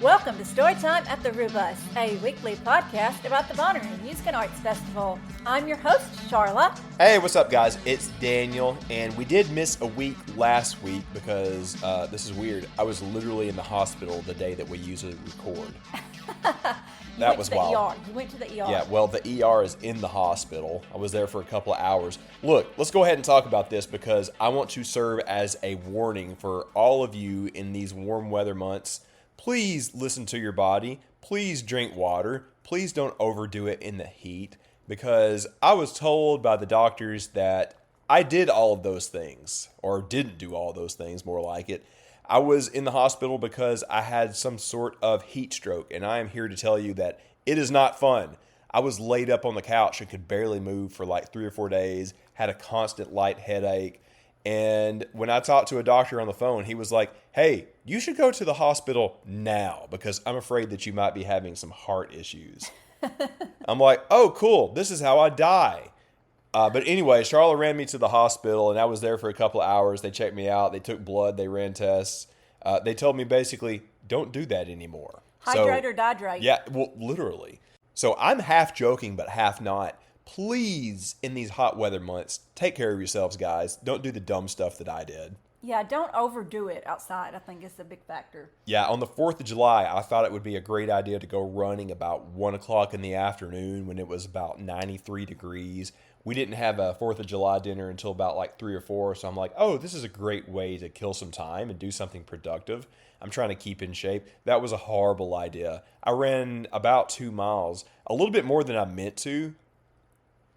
Welcome to Storytime at the Rubus, a weekly podcast about the Bonnaroo Music and Arts Festival. I'm your host, Charla. Hey, what's up, guys? It's Daniel, and we did miss a week last week because this is weird. I was literally in the hospital the day that we usually record. That was wild. You went to the ER. Yeah, well, the ER is in the hospital. I was there for a couple of hours. Look, let's go ahead and talk about this because I want to serve as a warning for all of you in these warm weather months. Please listen to your body. Please drink water. Please don't overdo it in the heat because I was told by the doctors that I did all of those things, or didn't do all of those things, more like it. I was in the hospital because I had some sort of heat stroke, and I am here to tell you that it is not fun. I was laid up on the couch and could barely move for like 3 or 4 days, had a constant light headache. And when I talked to a doctor on the phone, he was like, hey, you should go to the hospital now because I'm afraid that you might be having some heart issues. I'm like, oh, cool. This is how I die. But anyway, Charlotte ran me to the hospital, and I was there for a couple of hours. They checked me out. They took blood. They ran tests. They told me basically, don't do that anymore. Hydrate or dihydrate. Yeah, well, literally. So I'm half joking, but half not. Please, in these hot weather months, take care of yourselves, guys. Don't do the dumb stuff that I did. Yeah, don't overdo it outside. I think it's a big factor. Yeah, on the 4th of July, I thought it would be a great idea to go running about 1 o'clock in the afternoon when it was about 93 degrees. We didn't have a 4th of July dinner until about like 3 or 4, so I'm like, oh, this is a great way to kill some time and do something productive. I'm trying to keep in shape. That was a horrible idea. I ran about 2 miles, a little bit more than I meant to.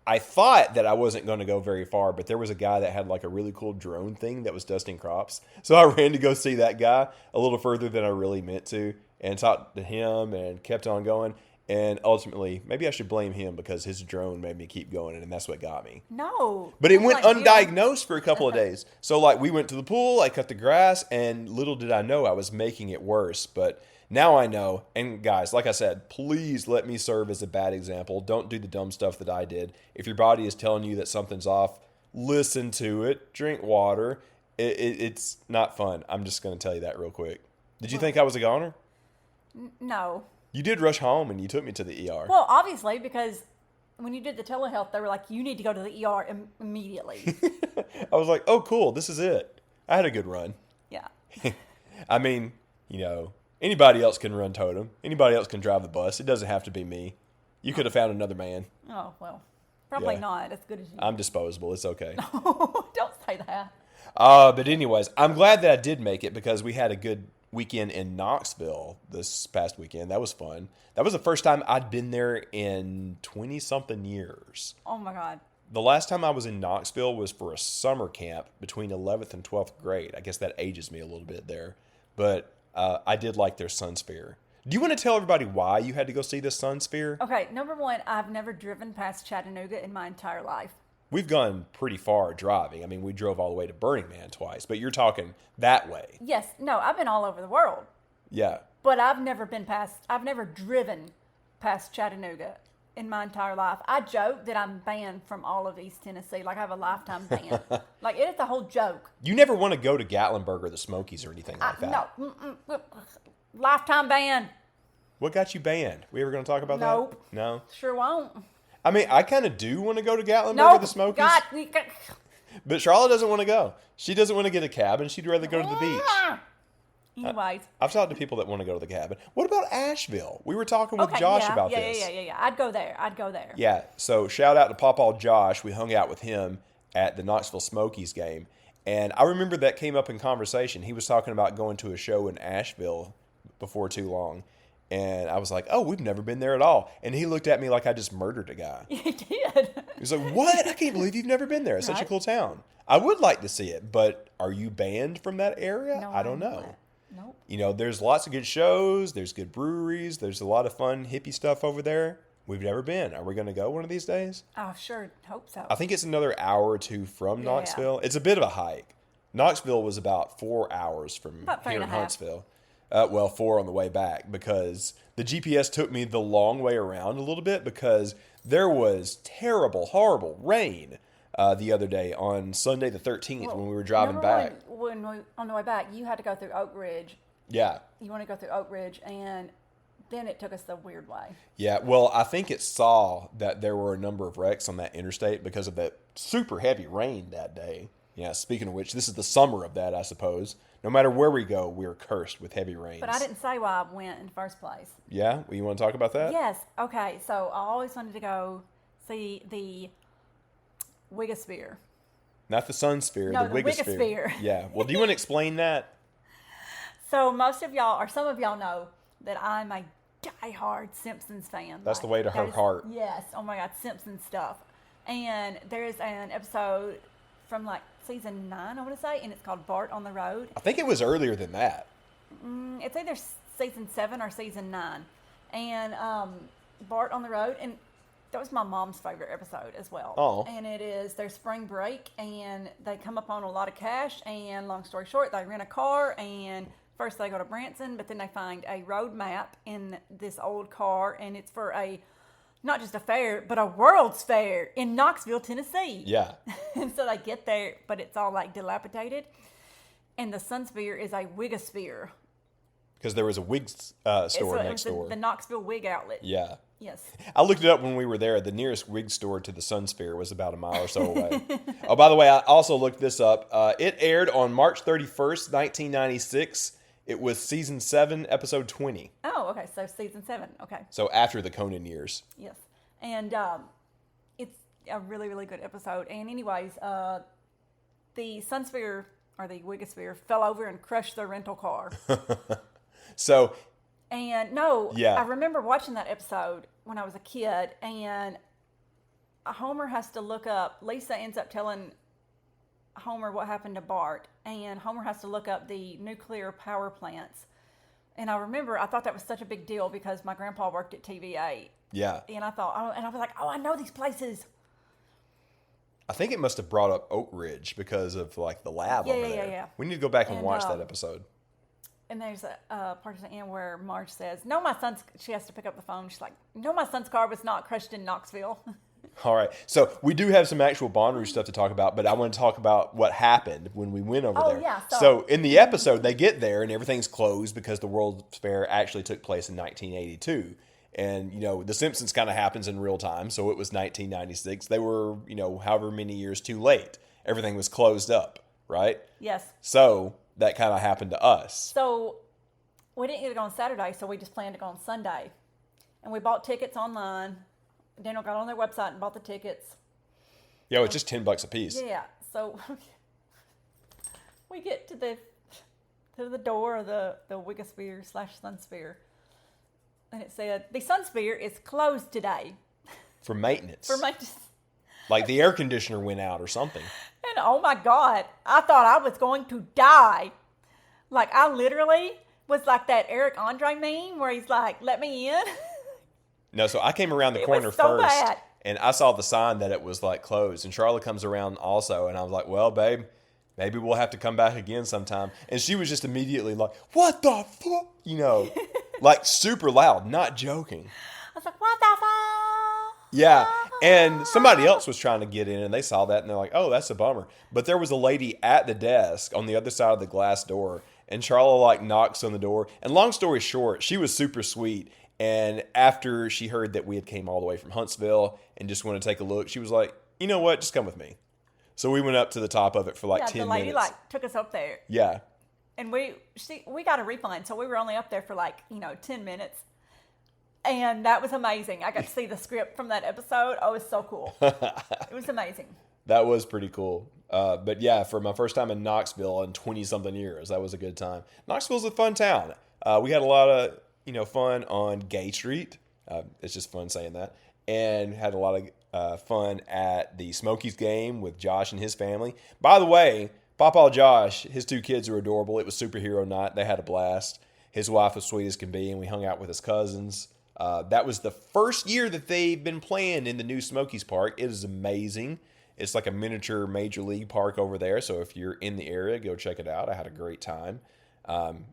I thought that I wasn't going to go very far, but there was a guy that had like a really cool drone thing that was dusting crops. So I ran to go see that guy a little further than I really meant to and talked to him and kept on going. And ultimately, maybe I should blame him because his drone made me keep going, and that's what got me. No. But it went undiagnosed for a couple of days. So like we went to the pool, I cut the grass, and little did I know I was making it worse. But now I know. And guys, like I said, please let me serve as a bad example. Don't do the dumb stuff that I did. If your body is telling you that something's off, listen to it. Drink water. It's not fun. I'm just going to tell you that real quick. Did you think I was a goner? No. You did rush home and you took me to the ER. Well, obviously, because when you did the telehealth, they were like, you need to go to the ER immediately. I was like, oh, cool. This is it. I had a good run. Yeah. I mean, anybody else can run totem. Anybody else can drive the bus. It doesn't have to be me. You could have found another man. Oh, well, probably not as good as you. I'm disposable. It's okay. Don't say that. But anyways, I'm glad that I did make it because we had a good weekend in Knoxville this past weekend. That was fun. That was the first time I'd been there in 20-something years. Oh, my God. The last time I was in Knoxville was for a summer camp between 11th and 12th grade. I guess that ages me a little bit there. But I did like their Sun Sphere. Do you want to tell everybody why you had to go see the Sun Sphere? Okay, number one, I've never driven past Chattanooga in my entire life. We've gone pretty far driving. I mean, we drove all the way to Burning Man twice, but you're talking that way. Yes, no, I've been all over the world. Yeah. But I've never driven past Chattanooga in my entire life. I joke that I'm banned from all of East Tennessee. Like I have a lifetime ban. Like it is a whole joke. You never want to go to Gatlinburg or the Smokies or anything like that. No. Lifetime ban. What got you banned? We ever going to talk about Nope. that? No? Sure won't. I mean, I kind of do want to go to Gatlinburg No, or the Smokies. God. But Charlotte doesn't want to go. She doesn't want to get a cabin. She'd rather go to the beach. Anyways. I've talked to people that want to go to the cabin. What about Asheville? We were talking with Josh about this. Yeah. I'd go there. Yeah, so shout out to Pawpaw Josh. We hung out with him at the Knoxville Smokies game. And I remember that came up in conversation. He was talking about going to a show in Asheville before too long. And I was like, oh, we've never been there at all. And he looked at me like I just murdered a guy. He did. He was like, what? I can't believe you've never been there. It's such a cool town. I would like to see it, but are you banned from that area? No, I don't know. Nope. There's lots of good shows. There's good breweries. There's a lot of fun hippie stuff over there. We've never been. Are we going to go one of these days? Oh, sure. Hope so. I think it's another hour or two from Knoxville. It's a bit of a hike. Knoxville was about 4 hours from here in Huntsville. 4 on the way back because the GPS took me the long way around a little bit because there was terrible, horrible rain the other day on Sunday the 13th when we were driving back. On the way back, you had to go through Oak Ridge Yeah. You want to go through Oak Ridge, and then it took us the weird way. Yeah, well, I think it saw that there were a number of wrecks on that interstate because of that super heavy rain that day. Yeah, speaking of which, this is the summer of that, I suppose. No matter where we go, we're cursed with heavy rains. But I didn't say why I went in the first place. Yeah? Well, you want to talk about that? Yes. Okay. So I always wanted to go see the Wigosphere. Not the Sun Sphere, No, the the Wigosphere. Wigosphere. Yeah. Well, do you want to explain that? So most of y'all, or some of y'all know that I'm a diehard Simpsons fan. That's the way to her heart. Yes. Oh my God, Simpsons stuff. And there is an episode from like season 9, I want to say, and it's called Bart on the Road. I think it was earlier than that. It's either season 7 or season 9. And Bart on the Road, and that was my mom's favorite episode as well. Oh. And it is their spring break, and they come up on a lot of cash, and long story short, they rent a car, and first they go to Branson, but then they find a road map in this old car, and it's for not just a fair, but a World's Fair in Knoxville, Tennessee. Yeah. And so they get there, but it's all like dilapidated. And the Sunsphere is a Wigosphere. Because there was a wig store next door. The Knoxville Wig Outlet. Yeah. Yes. I looked it up when we were there. The nearest wig store to the Sun Sphere was about a mile or so away. Oh, by the way, I also looked this up. It aired on March 31st, 1996. It was season 7, episode 20. Oh, okay. So season 7. Okay. So after the Conan years. Yes. And it's a really, really good episode. And anyways, the Sunsphere or the Wigosphere fell over and crushed the rental car. So. And no, yeah. I remember watching that episode when I was a kid, and Homer has to look up, Lisa ends up telling Homer what happened to Bart, and Homer has to look up the nuclear power plants. And I remember, I thought that was such a big deal because my grandpa worked at TVA. Yeah. And I thought, and I was like, I know these places. I think it must have brought up Oak Ridge because of like the lab over there. Yeah. We need to go back and watch that episode. And there's a part at the end where Marge says, no, my son's, she has to pick up the phone. She's like, no, my son's car was not crushed in Knoxville. All right. So we do have some actual Bonnaroo stuff to talk about, but I want to talk about what happened when we went over there. Yeah. So in the episode, they get there and everything's closed because the World's Fair actually took place in 1982. And, you know, The Simpsons kind of happens in real time. So it was 1996. They were, you know, however many years too late. Everything was closed up, right? Yes. So that kind of happened to us. So we didn't get to go on Saturday, so we just planned to go on Sunday. And we bought tickets online. Daniel got on their website and bought the tickets. Yeah, it's just $10 a piece. Yeah. So we get to the door of the Wigosphere / Sunsphere. And it said, the Sunsphere is closed today. For maintenance. Like the air conditioner went out or something. And oh my God, I thought I was going to die. Like I literally was like that Eric Andre meme where he's like, let me in. No, so I came around the corner first, and I saw the sign that it was like closed. And Charlotte comes around also, and I was like, well, babe, maybe we'll have to come back again sometime. And she was just immediately like, what the fuck? You know, like super loud, not joking. I was like, what the fuck? Yeah, and somebody else was trying to get in, and they saw that, and they're like, oh, that's a bummer. But there was a lady at the desk on the other side of the glass door, and Charlotte like knocks on the door. And long story short, she was super sweet. And after she heard that we had came all the way from Huntsville and just wanted to take a look, she was like, you know what, just come with me. So we went up to the top of it for like 10 minutes. The lady like took us up there. Yeah. And we got a refund, so we were only up there for like, 10 minutes. And that was amazing. I got to see the script from that episode. Oh, it was so cool. It was amazing. That was pretty cool. But yeah, for my first time in Knoxville in 20-something years, that was a good time. Knoxville's a fun town. We had a lot of, fun on Gay Street. It's just fun saying that. And had a lot of fun at the Smokies game with Josh and his family. By the way, Pawpaw Josh, his 2 kids are adorable. It was superhero night. They had a blast. His wife was sweet as can be, and we hung out with his cousins. That was the first year that they've been playing in the new Smokies Park. It is amazing. It's like a miniature major league park over there. So if you're in the area, go check it out. I had a great time.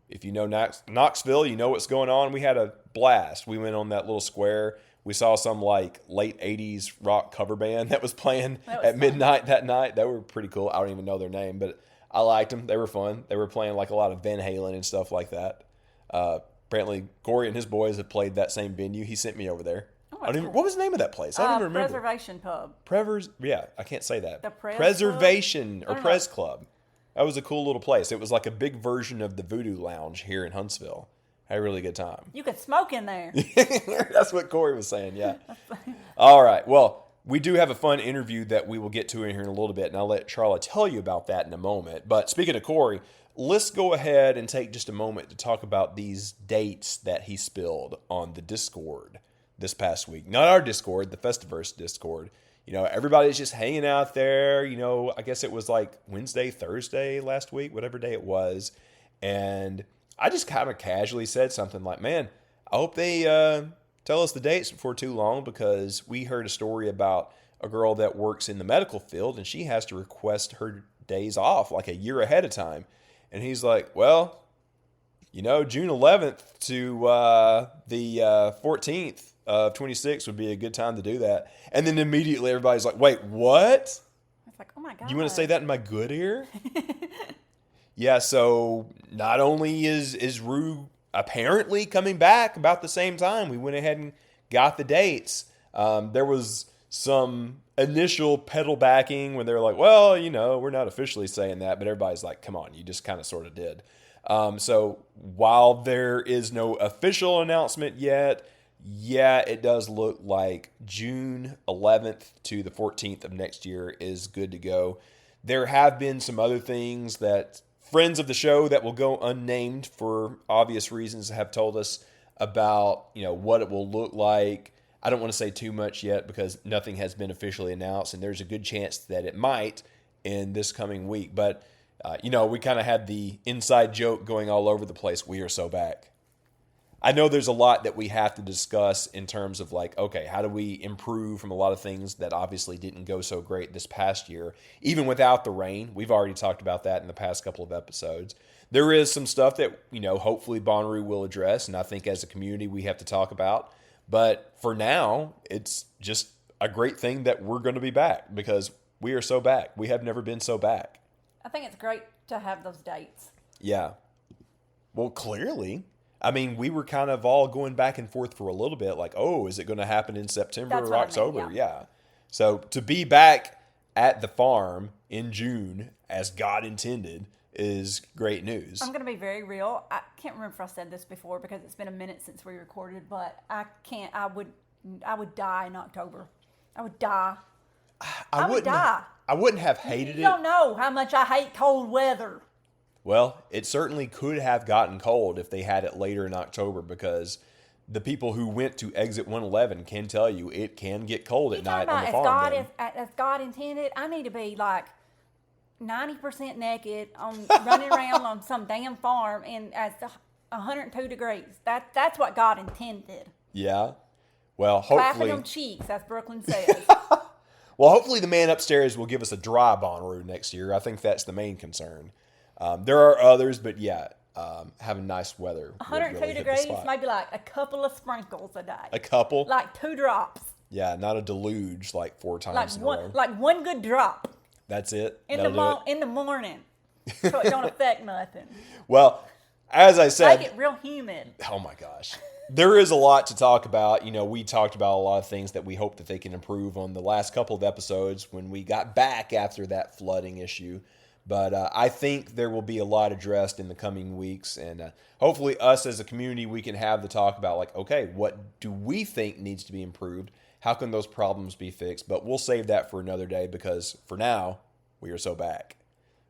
If you know Knoxville, you know what's going on. We had a blast. We went on that little square. We saw some like late 80s rock cover band that was playing at midnight that night. They were pretty cool. I don't even know their name, but I liked them. They were fun. They were playing like a lot of Van Halen and stuff like that. Apparently, Corey and his boys have played that same venue. He sent me over there. Oh, I don't even, what was the name of that place? I don't even remember. Preservation Pub. Yeah, I can't say that. The Preservation Club? or Prez Club. That was a cool little place. It was like a big version of the Voodoo Lounge here in Huntsville. Had a really good time. You could smoke in there. That's what Corey was saying, yeah. All right, well, we do have a fun interview that we will get to in here in a little bit, and I'll let Charlotte tell you about that in a moment. But speaking of Corey, let's go ahead and take just a moment to talk about these dates that he spilled on the Discord this past week. Not our Discord, the Festiverse Discord. You know, everybody's just hanging out there. You know, I guess it was like Wednesday, Thursday last week, whatever day it was. And I just kind of casually said something like, man, I hope they tell us the dates before too long, because we heard a story about a girl that works in the medical field and she has to request her days off like a year ahead of time. And he's like, well, you know, June 11th to the 14th of 26 would be a good time to do that. And then immediately everybody's like, wait, what? It's like, oh my God. You want to say that in my good ear? Yeah, so not only is Rue apparently coming back about the same time, we went ahead and got the dates. There was some initial pedal backing when they were like, well, you know, we're not officially saying that, but everybody's like, come on, you just kind of sort of did. So while there is no official announcement yet, yeah, it does look like June 11th to the 14th of next year is good to go. There have been some other things that friends of the show that will go unnamed for obvious reasons have told us about, you know, what it will look like. I don't want to say too much yet because nothing has been officially announced, and there's a good chance that it might in this coming week. But, you know, we kind of had the inside joke going all over the place. We are so back. I know there's a lot that we have to discuss in terms of like, okay, how do we improve from a lot of things that obviously didn't go so great this past year, even without the rain. We've already talked about that in the past couple of episodes. There is some stuff that, you know, hopefully Bonnaroo will address, and I think as a community we have to talk about. But for now, it's just a great thing that we're going to be back because we are so back. We have never been so back. I think it's great to have those dates. Yeah. Well, clearly. I mean, we were kind of all going back and forth for a little bit, like, oh, is it going to happen in September or October? Yeah. So to be back at the farm in June, as God intended, is great news. I'm going to be very real. I can't remember if I said this before because it's been a minute since we recorded, but I would die in October. I would die. I would die. I wouldn't have hated it. You don't know how much I hate cold weather. Well, it certainly could have gotten cold if they had it later in October, because the people who went to exit 111 can tell you it can get cold at night on the farm. If God intended, I need to be like 90% naked running around on some damn farm and at 102 degrees. That's what God intended. Yeah. Well, hopefully. Clapping them cheeks, as Brooklyn says. Well, hopefully the man upstairs will give us a dry Bonnaroo next year. I think that's the main concern. There are others, but yeah, having nice weather. 102 really degrees, maybe like a couple of sprinkles a day. A couple? Like 2 drops. Yeah, not a deluge like 4 times in a row. Like one good drop. That's it? In the morning. So it don't affect nothing. Well, as I said. Make it real humid. Oh my gosh. There is a lot to talk about. You know, we talked about a lot of things that we hope that they can improve on the last couple of episodes when we got back after that flooding issue. But I think there will be a lot addressed in the coming weeks. And hopefully us as a community, we can have the talk about like, okay, what do we think needs to be improved? How can those problems be fixed? But we'll save that for another day because for now, we are so back.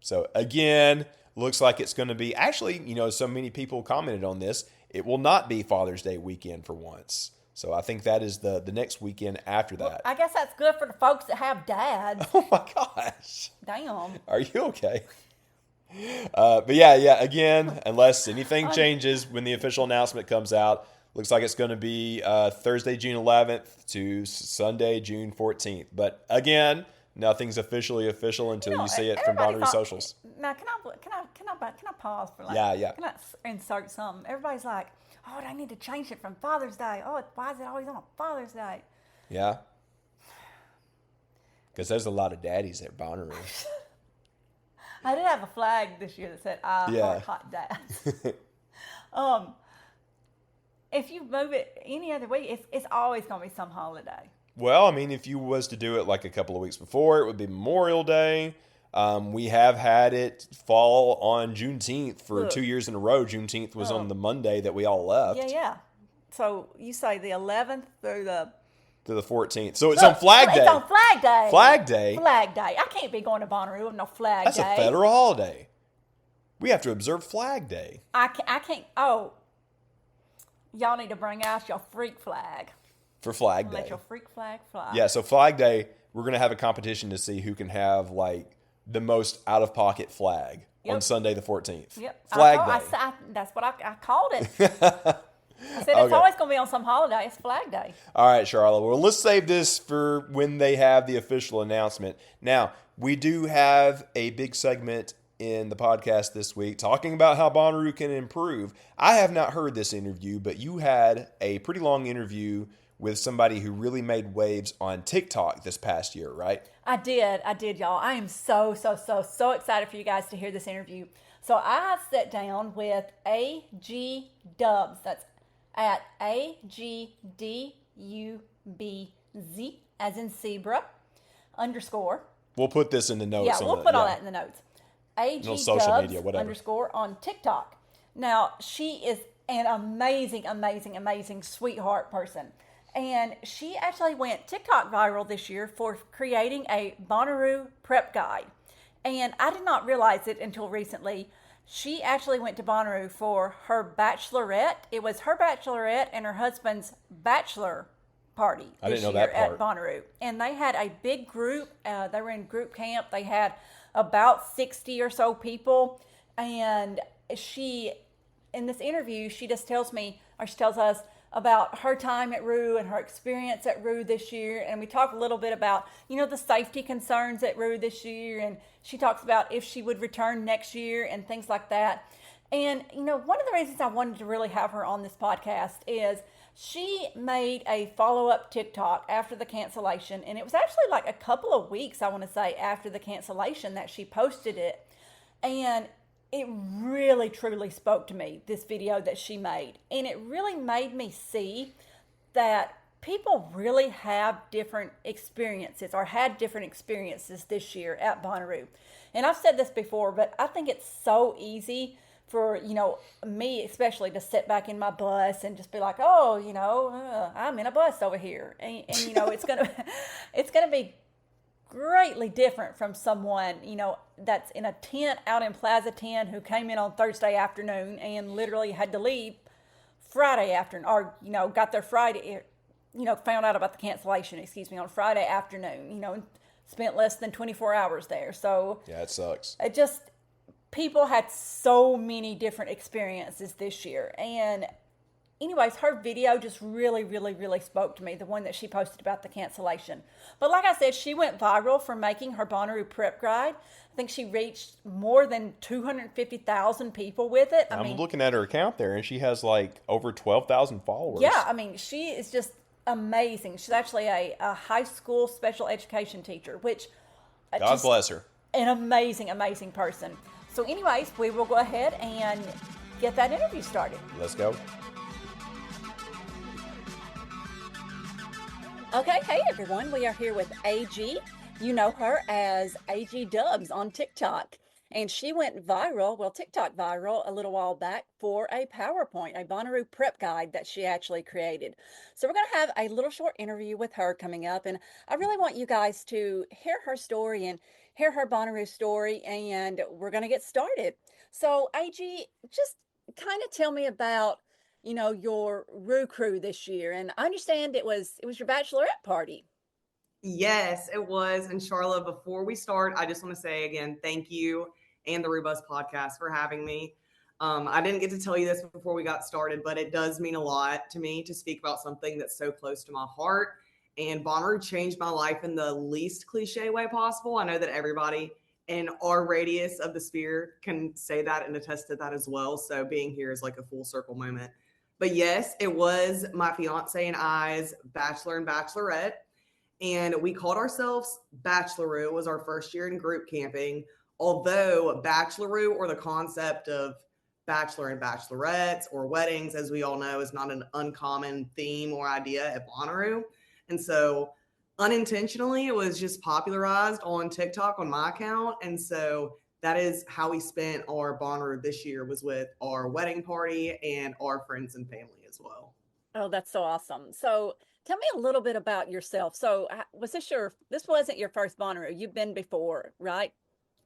So again, looks like it's going to be, actually, you know, so many people commented on this, it will not be Father's Day weekend for once. So I think that is the next weekend after that. Well, I guess that's good for the folks that have dads. Oh my gosh. Damn. Are you okay? But yeah, again, unless anything changes when the official announcement comes out, looks like it's going to be Thursday, June 11th to Sunday, June 14th. But again, nothing's officially official until you see it from Bonnaroo socials. Now, can I pause for like? Yeah. Can I insert something? Everybody's like, oh, they need to change it from Father's Day. Oh, why is it always on a Father's Day? Yeah. Because there's a lot of daddies at Bonnaroo. I did have a flag this year that said "I heart hot dads." If you move it any other week, it's always going to be some holiday. Well, I mean, if you was to do it like a couple of weeks before, it would be Memorial Day. We have had it fall on Juneteenth for 2 years in a row. Juneteenth was on the Monday that we all left. Yeah. So you say the 11th through the 14th. So it's on Flag Day. It's on Flag Day. Flag Day. Flag Day. I can't be going to Bonnaroo with no Flag That's Day. That's a federal holiday. We have to observe Flag Day. I can't. Oh, y'all need to bring out your freak flag. For Flag Day. Let your freak flag fly. Yeah, so Flag Day, we're going to have a competition to see who can have, like, the most out-of-pocket flag on Sunday the 14th. Yep. Flag Day. That's what I called it. I said it's always going to be on some holiday. It's Flag Day. All right, Charlotte. Well, let's save this for when they have the official announcement. Now, we do have a big segment in the podcast this week talking about how Bonnaroo can improve. I have not heard this interview, but you had a pretty long interview with somebody who really made waves on TikTok this past year, right? I did, y'all. I am so excited for you guys to hear this interview. So I sat down with A.G. Dubs. That's at AGDUBZ, as in zebra, _ We'll put this in the notes. Yeah, we'll put all that in the notes. AG social Dubs media, whatever. _ on TikTok. Now, she is an amazing sweetheart person. And she actually went TikTok viral this year for creating a Bonnaroo prep guide. And I did not realize it until recently. She actually went to Bonnaroo for her bachelorette. It was her bachelorette and her husband's bachelor party I didn't know this year that part. at Bonnaroo. And they had a big group. They were in group camp. They had about 60 or so people. And she, in this interview, she just tells us about her time at Rue and her experience at Rue this year. And we talk a little bit about, the safety concerns at Rue this year. And she talks about if she would return next year and things like that. And, one of the reasons I wanted to really have her on this podcast is she made a follow-up TikTok after the cancellation. And it was actually like a couple of weeks, I want to say, after the cancellation that she posted it. And it really, truly spoke to me, this video that she made. And it really made me see that people really have different experiences or had different experiences this year at Bonnaroo. And I've said this before, but I think it's so easy for, me especially to sit back in my bus and just be like, I'm in a bus over here. And it's going to be greatly different from someone, that's in a tent out in Plaza 10 who came in on Thursday afternoon and literally had to leave Friday afternoon, or, got there Friday, found out about the cancellation, on Friday afternoon, and spent less than 24 hours there. So yeah, it sucks. People had so many different experiences this year. And anyways, her video just really spoke to me, the one that she posted about the cancellation. But like I said, she went viral for making her Bonnaroo prep guide. I think she reached more than 250,000 people with it. I'm looking at her account there, and she has like over 12,000 followers. Yeah, she is just amazing. She's actually a high school special education teacher, which God bless her. An amazing person. So anyways, we will go ahead and get that interview started. Let's go. Okay, hey everyone, we are here with AG. You know her as AG Dubs on TikTok. And she went viral, TikTok viral a little while back for a PowerPoint, a Bonnaroo prep guide that she actually created. So we're going to have a little short interview with her coming up. And I really want you guys to hear her story and hear her Bonnaroo story. And we're going to get started. So AG, just kind of tell me about your Rue crew this year. And I understand it was your bachelorette party. Yes, it was. And Charlotte, before we start, I just want to say again, thank you and the Rubus podcast for having me. I didn't get to tell you this before we got started, but it does mean a lot to me to speak about something that's so close to my heart. And Bonnaroo changed my life in the least cliche way possible. I know that everybody in our radius of the sphere can say that and attest to that as well. So being here is like a full circle moment. But yes, it was my fiance and I's bachelor and bachelorette. And we called ourselves Bacheloroo. It was our first year in group camping. although Bacheloroo, or the concept of bachelor and bachelorettes or weddings, as we all know, is not an uncommon theme or idea at Bonnaroo. And so unintentionally, it was just popularized on TikTok on my account. And so that is how we spent our Bonnaroo this year, was with our wedding party and our friends and family as well. Oh, that's so awesome. So tell me a little bit about yourself. So this wasn't your first Bonnaroo. You've been before, right?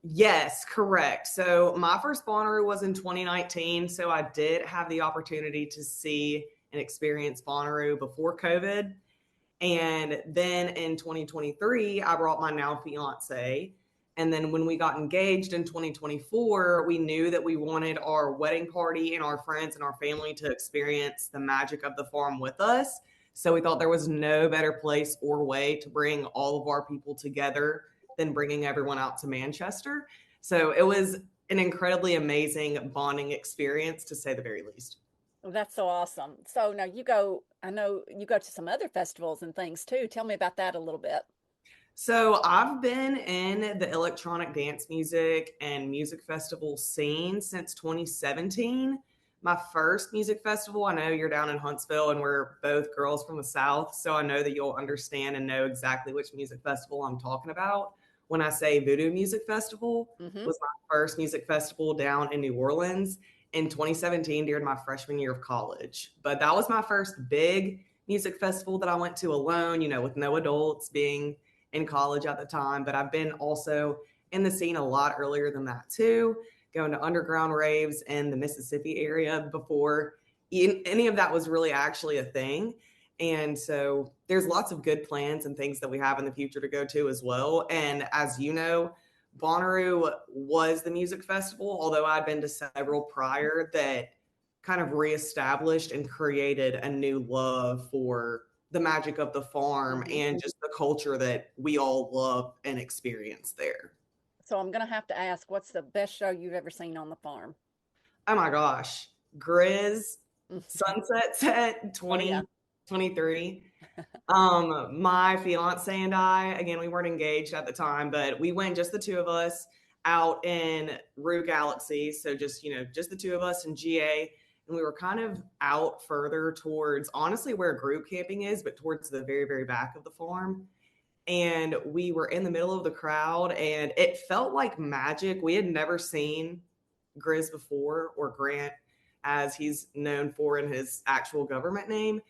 Yes, correct. So my first Bonnaroo was in 2019. So I did have the opportunity to see and experience Bonnaroo before COVID. And then in 2023, I brought my now fiance. And then when we got engaged in 2024, we knew that we wanted our wedding party and our friends and our family to experience the magic of the farm with us. So we thought there was no better place or way to bring all of our people together than bringing everyone out to Manchester. So it was an incredibly amazing bonding experience, to say the very least. Well, that's so awesome. So now I know you go to some other festivals and things too. Tell me about that a little bit. So I've been in the electronic dance music and music festival scene since 2017. My first music festival, I know you're down in Huntsville and we're both girls from the South, so I know that you'll understand and know exactly which music festival I'm talking about. When I say Voodoo Music Festival, Mm-hmm. was my first music festival down in New Orleans in 2017 during my freshman year of college. But that was my first big music festival that I went to alone, with no adults, being in college at the time. But I've been also in the scene a lot earlier than that too, going to underground raves in the Mississippi area before any of that was really actually a thing. And so there's lots of good plans and things that we have in the future to go to as well. And as you know, Bonnaroo was the music festival, although I'd been to several prior, that kind of reestablished and created a new love for the magic of the farm and just the culture that we all love and experience there. So I'm gonna have to ask, what's the best show you've ever seen on the farm? Oh my gosh. Grizz Sunset Set Oh yeah. 2023. My fiance and I, again, we weren't engaged at the time, but we went, just the two of us, out in Rue Galaxy. So just the two of us in GA. And we were kind of out further towards, honestly, where group camping is, but towards the very, very back of the farm. And we were in the middle of the crowd and it felt like magic. We had never seen Grizz before, or Grant, as he's known for in his actual government name.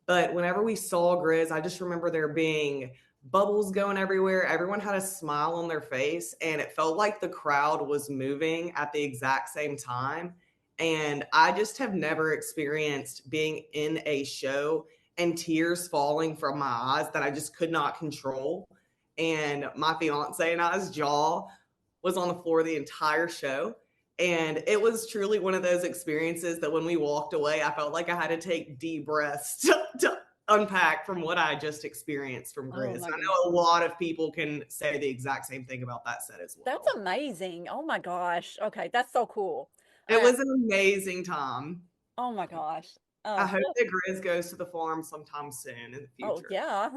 But whenever we saw Grizz, I just remember there being bubbles going everywhere. Everyone had a smile on their face, and it felt like the crowd was moving at the exact same time. And I just have never experienced being in a show and tears falling from my eyes that I just could not control. And my fiance and I's jaw was on the floor the entire show. And it was truly one of those experiences that when we walked away, I felt like I had to take deep breaths to unpack from what I just experienced from Grizz. I know a lot of people can say the exact same thing about that set as well. That's amazing. Oh my gosh. Okay, that's so cool. It was an amazing time. Oh my gosh. I hope that Grizz goes to the farm sometime soon in the future. Oh yeah.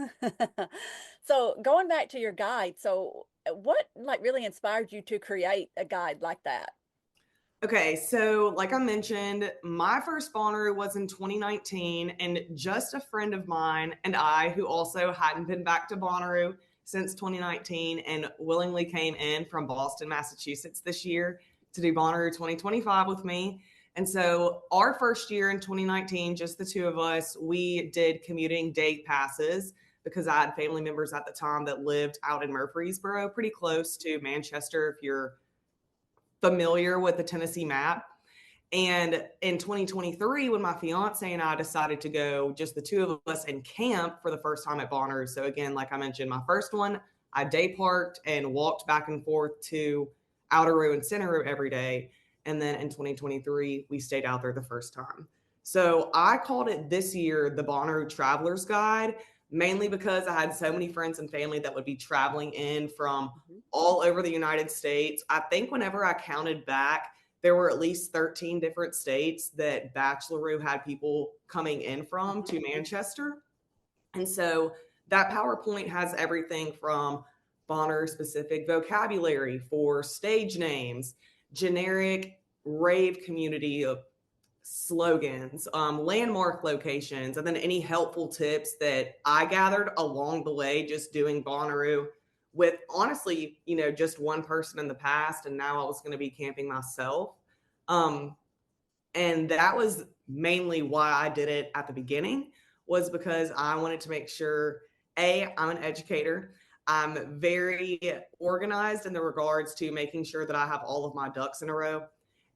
So going back to your guide, so what really inspired you to create a guide like that? Okay, so like I mentioned, my first Bonnaroo was in 2019, and just a friend of mine and I, who also hadn't been back to Bonnaroo since 2019 and willingly came in from Boston, Massachusetts this year to do Bonnaroo 2025 with me. And so our first year in 2019, just the two of us, we did commuting day passes because I had family members at the time that lived out in Murfreesboro, pretty close to Manchester, if you're familiar with the Tennessee map. And in 2023, when my fiance and I decided to go, just the two of us, and camp for the first time at Bonnaroo. So again, like I mentioned, my first one, I day parked and walked back and forth to Outeroo and Centeroo every day. And then in 2023, we stayed out there the first time. So I called it this year the Bonnaroo Traveler's Guide, mainly because I had so many friends and family that would be traveling in from all over the United States. I think whenever I counted back, there were at least 13 different states that Bacheloroo had people coming in from to Manchester. And so that PowerPoint has everything from Bonnaroo specific vocabulary for stage names, generic rave community slogans, landmark locations, and then any helpful tips that I gathered along the way just doing Bonnaroo with honestly, just one person in the past, and now I was going to be camping myself. Um, and that was mainly why I did it at the beginning, was because I wanted to make sure, I'm an educator. I'm very organized in the regards to making sure that I have all of my ducks in a row.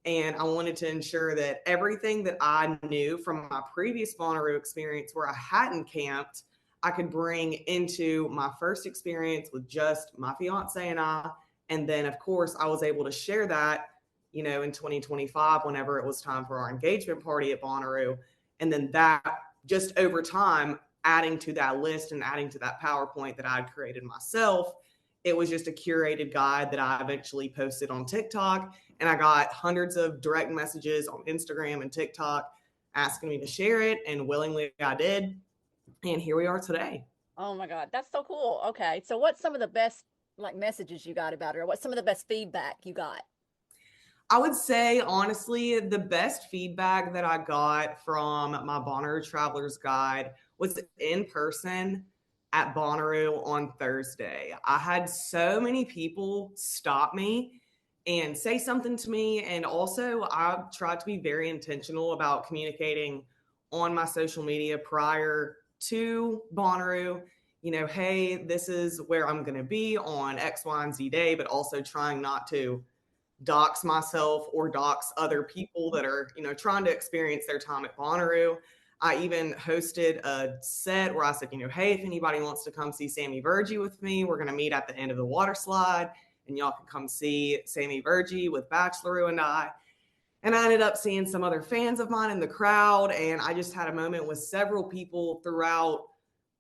And I wanted to ensure that everything that I knew from my previous Bonnaroo experience where I hadn't camped, I could bring into my first experience with just my fiance and I. And then, of course, I was able to share that, in 2025, whenever it was time for our engagement party at Bonnaroo. And then that just over time, adding to that list and adding to that PowerPoint that I'd created myself, it was just a curated guide that I eventually posted on TikTok. And I got hundreds of direct messages on Instagram and TikTok asking me to share it. And willingly I did. And here we are today. Oh my God, that's so cool. Okay. So what's some of the best like messages you got about it, or what's some of the best feedback you got? I would say, honestly, the best feedback that I got from my Bonnaroo Traveler's Guide was in person at Bonnaroo on Thursday. I had so many people stop me and say something to me. And also, I tried to be very intentional about communicating on my social media prior to Bonnaroo. Hey, this is where I'm going to be on X, Y, and Z day, but also trying not to dox myself or dox other people that are, trying to experience their time at Bonnaroo. I even hosted a set where I said, hey, if anybody wants to come see Sammy Virgie with me, we're going to meet at the end of the water slide and y'all can come see Sammy Virgie with Bacheloroo and I. And I ended up seeing some other fans of mine in the crowd. And I just had a moment with several people throughout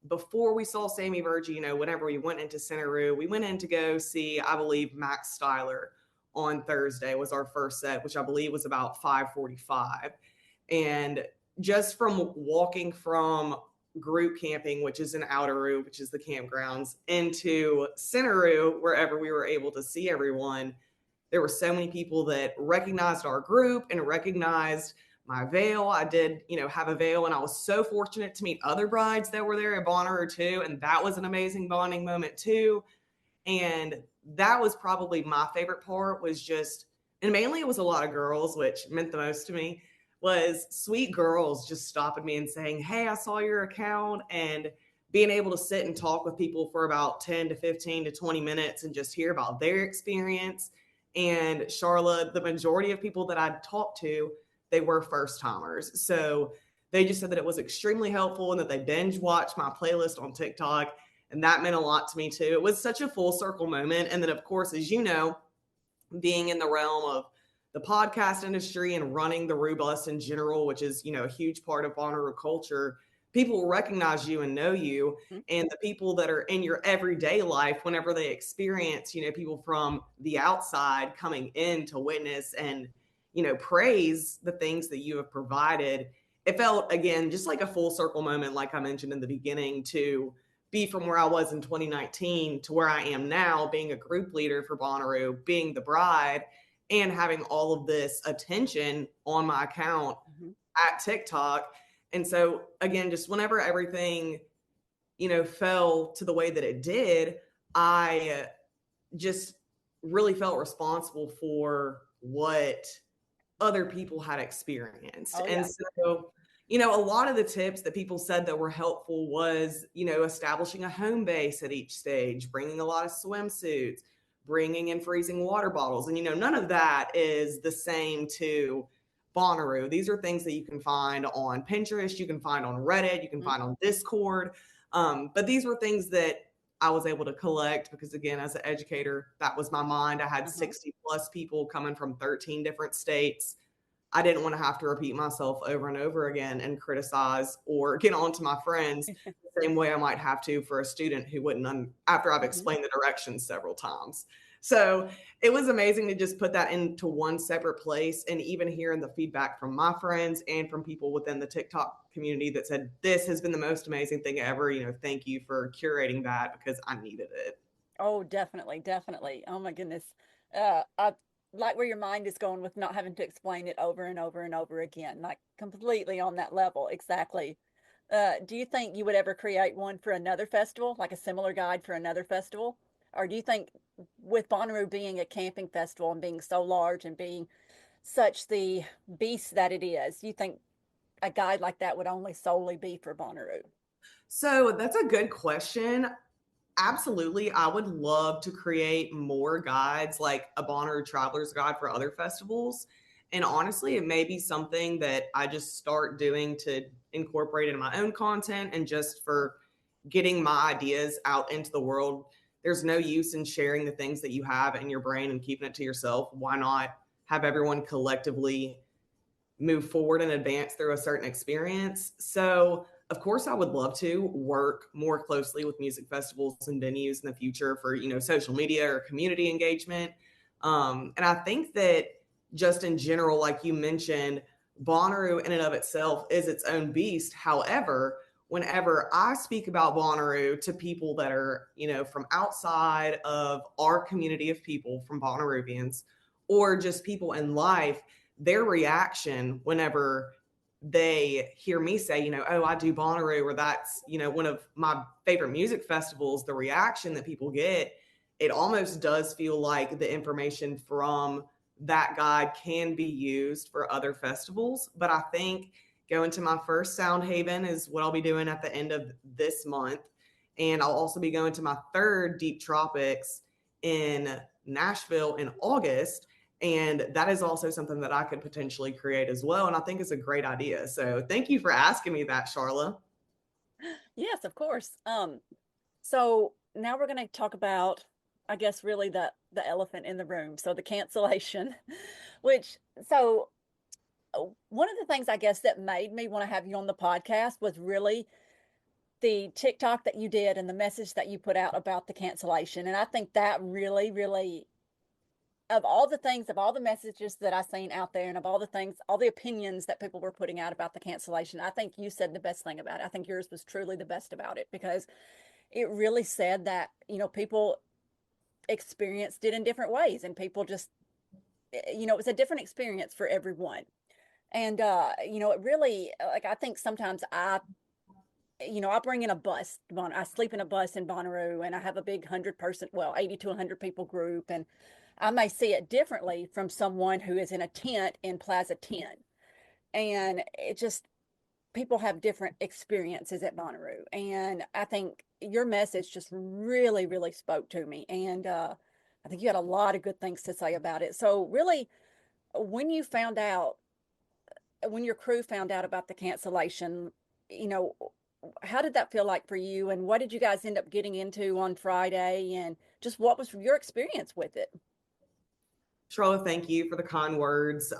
before we saw Sammy Virgie, whenever we went into Centeroo, we went in to go see, I believe, Max Styler on Thursday was our first set, which I believe was about 5:45. And just from walking from group camping, which is in Outeroo, which is the campgrounds, into Centeroo, wherever we were able to see everyone, there were so many people that recognized our group and recognized my veil. I did, have a veil, and I was so fortunate to meet other brides that were there at Bonnaroo too. And that was an amazing bonding moment too. And that was probably my favorite part, was just, and mainly it was a lot of girls, which meant the most to me, was sweet girls just stopping me and saying, hey, I saw your account, and being able to sit and talk with people for about 10 to 15 to 20 minutes and just hear about their experience. And Charlotte, the majority of people that I'd talked to, they were first timers. So they just said that it was extremely helpful and that they binge watched my playlist on TikTok. And that meant a lot to me too. It was such a full circle moment. And then, of course, as you know, being in the realm of the podcast industry and running the Roo Bus in general, which is, a huge part of Bonnaroo culture, people will recognize you and know you. Mm-hmm. And the people that are in your everyday life, whenever they experience, people from the outside coming in to witness and, praise the things that you have provided, it felt, again, just like a full circle moment, like I mentioned in the beginning, to be from where I was in 2019 to where I am now, being a group leader for Bonnaroo, being the bride, and having all of this attention on my account at TikTok. And so, again, just whenever everything, fell to the way that it did, I just really felt responsible for what other people had experienced. Oh, yeah. And so, a lot of the tips that people said that were helpful was, establishing a home base at each stage, bringing a lot of swimsuits, bringing in freezing water bottles. And, none of that is the same to Bonnaroo. These are things that you can find on Pinterest, you can find on Reddit, you can find on Discord. But these were things that I was able to collect because, again, as an educator, that was my mind. I had 60 plus people coming from 13 different states. I didn't want to have to repeat myself over and over again and criticize or get on to my friends the same way I might have to for a student who wouldn't, after I've explained the directions several times. So it was amazing to just put that into one separate place, and even hearing the feedback from my friends and from people within the TikTok community that said, this has been the most amazing thing ever. Thank you for curating that because I needed it. Oh, definitely, definitely. Oh my goodness. I like where your mind is going with not having to explain it over and over and over again, like completely on that level. Exactly. Do you think you would ever create one for another festival, like a similar guide for another festival? Or do you think with Bonnaroo being a camping festival and being so large and being such the beast that it is, you think a guide like that would only solely be for Bonnaroo? So that's a good question. Absolutely. I would love to create more guides like a Bonnaroo Traveler's Guide for other festivals. And honestly, it may be something that I just start doing to incorporate into my own content and just for getting my ideas out into the world. There's no use in sharing the things that you have in your brain and keeping it to yourself. Why not have everyone collectively move forward and advance through a certain experience? So, of course, I would love to work more closely with music festivals and venues in the future for, social media or community engagement. And I think that just in general, like you mentioned, Bonnaroo in and of itself is its own beast. However, whenever I speak about Bonnaroo to people that are, from outside of our community of people, from Bonnaroovians, or just people in life, their reaction whenever they hear me say, oh, I do Bonnaroo, or that's, one of my favorite music festivals, the reaction that people get, it almost does feel like the information from that guide can be used for other festivals. But I think going to my first Sound Haven is what I'll be doing at the end of this month. And I'll also be going to my third Deep Tropics in Nashville in August. And that is also something that I could potentially create as well. And I think it's a great idea. So thank you for asking me that, Charla. Yes, of course. So now we're going to talk about, I guess, really the elephant in the room. So the cancellation, which so one of the things I guess that made me want to have you on the podcast was really the TikTok that you did and the message that you put out about the cancellation. And I think that really, really, of all the things, of all the messages that I've seen out there and of all the things, all the opinions that people were putting out about the cancellation, I think you said the best thing about it. I think yours was truly the best about it because it really said that, people experienced it in different ways and people just, it was a different experience for everyone. And, it really, like, I think sometimes I bring in a bus. I sleep in a bus in Bonnaroo, and I have a big 100-person, well, 80 to 100 people group, and I may see it differently from someone who is in a tent in Plaza 10. And it just people have different experiences at Bonnaroo, and I think your message just really, really spoke to me, and I think you had a lot of good things to say about it. So, really, when you found out, when your crew found out about the cancellation, you know, how did that feel like for you? And what did you guys end up getting into on Friday? And just what was your experience with it? Charlotte, thank you for the kind words.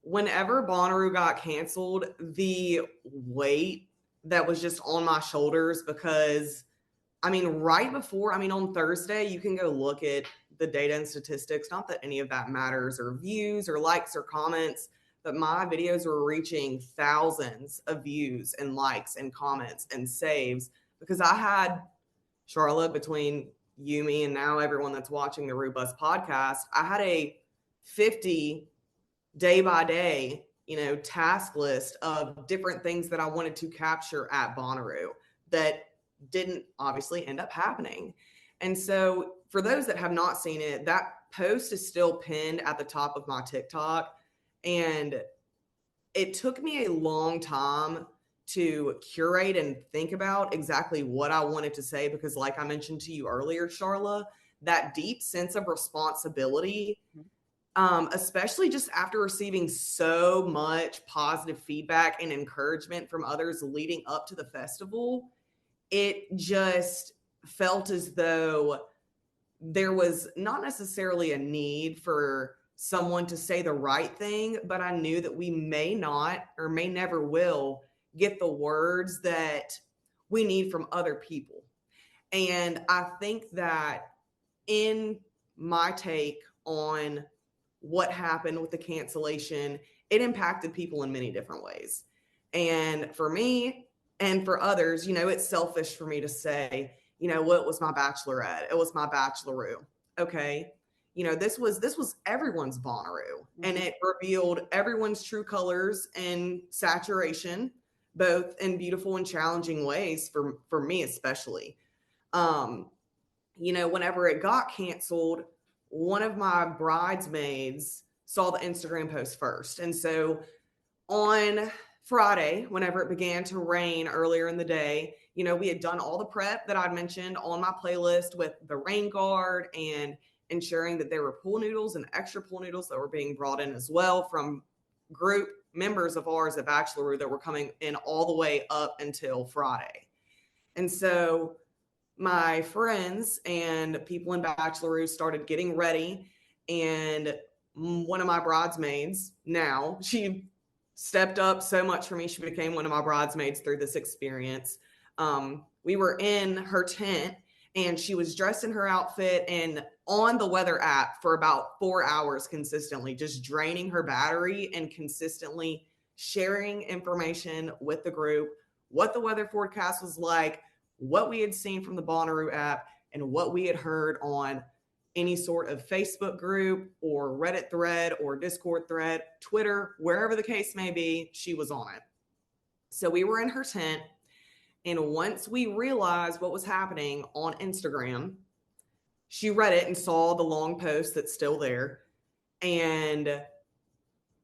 Whenever Bonnaroo got canceled, the weight that was just on my shoulders because, right before, on Thursday, you can go look at the data and statistics. Not that any of that matters, or views or likes or comments, but my videos were reaching thousands of views and likes and comments and saves because I had, Charlotte, between you, me, and now everyone that's watching the Rubus podcast, I had a 50 day by day, task list of different things that I wanted to capture at Bonnaroo that didn't obviously end up happening. And so for those that have not seen it, that post is still pinned at the top of my TikTok. And it took me a long time to curate and think about exactly what I wanted to say because, like I mentioned to you earlier, Charla, that deep sense of responsibility, especially just after receiving so much positive feedback and encouragement from others leading up to the festival, it just felt as though there was not necessarily a need for someone to say the right thing, but I knew that we may not or may never will get the words that we need from other people. And I think that in my take on what happened with the cancellation, it impacted people in many different ways. And for me and for others, it's selfish for me to say, what was my bachelorette? It was my bacheloroo. Okay. This was everyone's Bonnaroo, and it revealed everyone's true colors and saturation, both in beautiful and challenging ways for me, especially. Whenever it got canceled, one of my bridesmaids saw the Instagram post first. And so on Friday, whenever it began to rain earlier in the day, we had done all the prep that I'd mentioned on my playlist with the rain guard and ensuring that there were pool noodles and extra pool noodles that were being brought in as well from group members of ours at Bacheloroo that were coming in all the way up until Friday. And so my friends and people in Bacheloroo started getting ready, and one of my bridesmaids, now she stepped up so much for me. She became one of my bridesmaids through this experience. We were in her tent, and she was dressed in her outfit and on the weather app for about 4 hours consistently, just draining her battery and consistently sharing information with the group, what the weather forecast was like, what we had seen from the Bonnaroo app, and what we had heard on any sort of Facebook group or Reddit thread or Discord thread, Twitter, wherever the case may be, she was on it. So we were in her tent, and once we realized what was happening on Instagram, she read it and saw the long post that's still there. And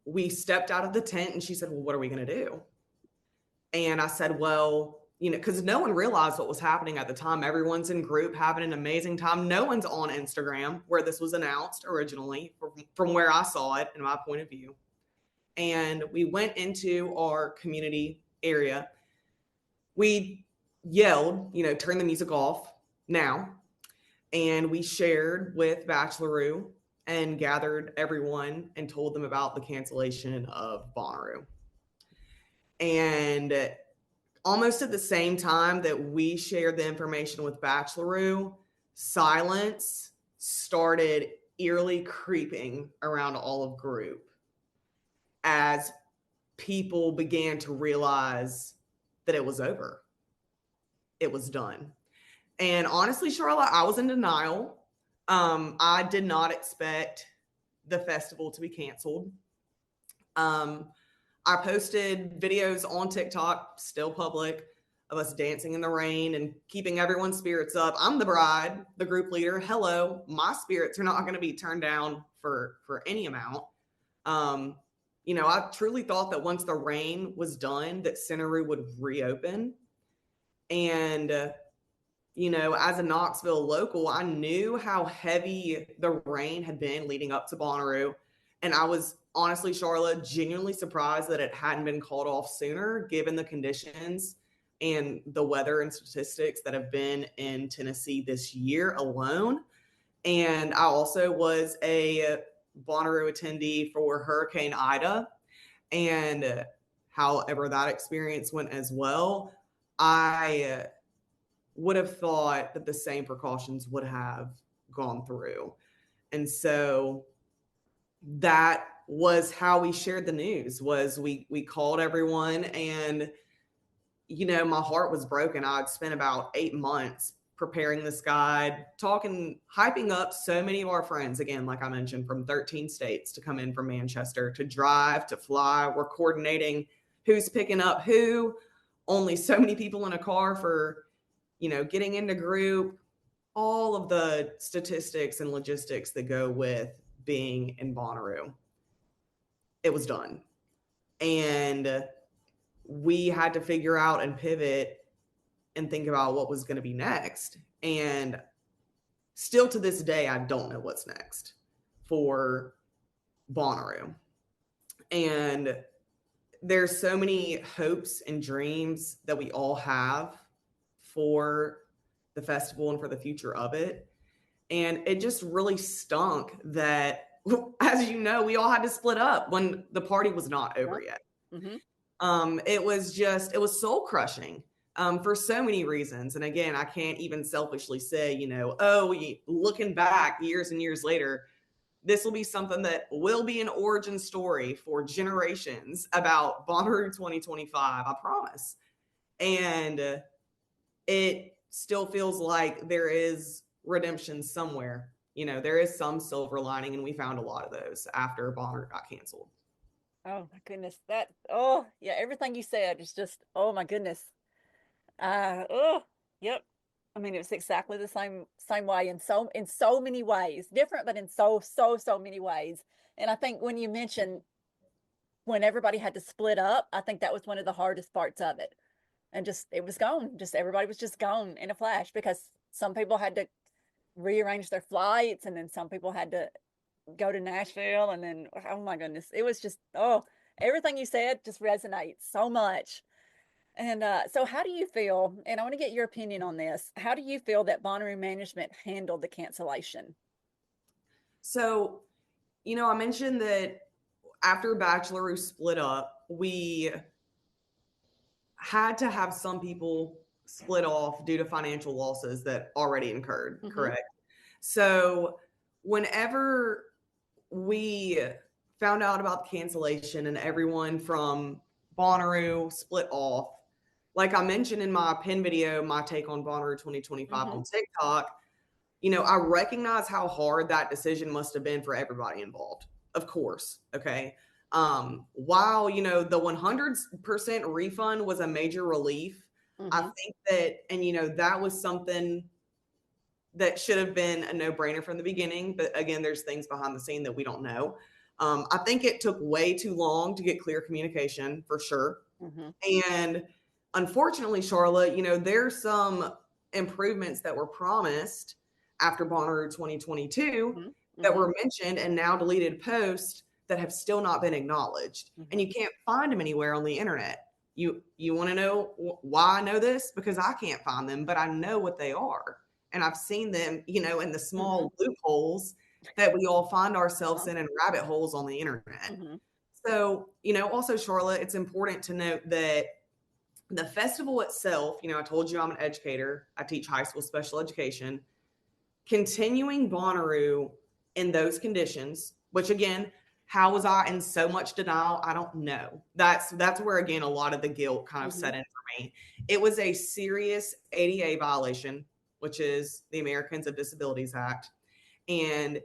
we stepped out of the tent, and she said, well, what are we going to do? And I said, well, because no one realized what was happening at the time. Everyone's in group having an amazing time. No one's on Instagram where this was announced originally, from where I saw it in my point of view. And we went into our community area. We yelled, turn the music off now. And we shared with Bacheloroo and gathered everyone and told them about the cancellation of Bonnaroo. And almost at the same time that we shared the information with Bacheloroo, silence started eerily creeping around all of group as people began to realize that it was over. It was done. And honestly, Charlotte, I was in denial. I did not expect the festival to be canceled. I posted videos on TikTok, still public, of us dancing in the rain and keeping everyone's spirits up. I'm the bride, the group leader. Hello, my spirits are not going to be turned down for any amount. I truly thought that once the rain was done, that Centeroo would reopen. And, as a Knoxville local, I knew how heavy the rain had been leading up to Bonnaroo. And I was honestly, Charlotte, genuinely surprised that it hadn't been called off sooner, given the conditions and the weather and statistics that have been in Tennessee this year alone. And I also was a Bonnaroo attendee for Hurricane Ida. And however that experience went as well, I would have thought that the same precautions would have gone through. And so that was how we shared the news. Was we called everyone, and my heart was broken. I'd spent about 8 months preparing this guide, hyping up so many of our friends, again, like I mentioned, from 13 states to come in from Manchester, to drive, to fly. We're coordinating who's picking up who, only so many people in a car for getting into group, all of the statistics and logistics that go with being in Bonnaroo. It was done. And we had to figure out and pivot and think about what was going to be next. And still to this day, I don't know what's next for Bonnaroo. And there's so many hopes and dreams that we all have for the festival and for the future of it. And it just really stunk that, as you know, we all had to split up when the party was not over yet. Mm-hmm. It was soul crushing for so many reasons. And again, I can't even selfishly say, looking back years and years later, this will be something that will be an origin story for generations about Bonnaroo 2025, I promise. And it still feels like there is redemption somewhere. There is some silver lining, and we found a lot of those after Bonnaroo got canceled. Oh my goodness. Oh yeah, everything you said is just, oh my goodness. Oh, yep. I mean, it was exactly the same way in so many ways. Different, but in so many ways. And I think when you mentioned when everybody had to split up, I think that was one of the hardest parts of it. And just it was gone. Just everybody was just gone in a flash because some people had to rearrange their flights and then some people had to go to Nashville and then oh my goodness, it was just everything you said just resonates so much. And so how do you feel, and I want to get your opinion on this, how do you feel that Bonnaroo management handled the cancellation? So, I mentioned that after Bacheloroo split up, we had to have some people split off due to financial losses that already incurred, correct? So, whenever we found out about the cancellation and everyone from Bonnaroo split off, like I mentioned in my pin video, my take on Bonnaroo 2025 on TikTok, I recognize how hard that decision must have been for everybody involved. Of course. Okay. While, the 100% refund was a major relief, I think that, and, that was something that should have been a no-brainer from the beginning. But again, there's things behind the scene that we don't know. I think it took way too long to get clear communication for sure. And unfortunately, Charlotte, there's some improvements that were promised after Bonnaroo 2022 that were mentioned and now deleted posts that have still not been acknowledged. And you can't find them anywhere on the internet. You want to know why I know this? Because I can't find them, but I know what they are. And I've seen them, in the small loopholes that we all find ourselves in and rabbit holes on the internet. So, also, Charlotte, it's important to note that the festival itself, I told you I'm an educator. I teach high school special education. Continuing Bonnaroo in those conditions, which again, how was I in so much denial? I don't know. That's where, again, a lot of the guilt kind of set in for me. It was a serious ADA violation, which is the Americans with Disabilities Act. And,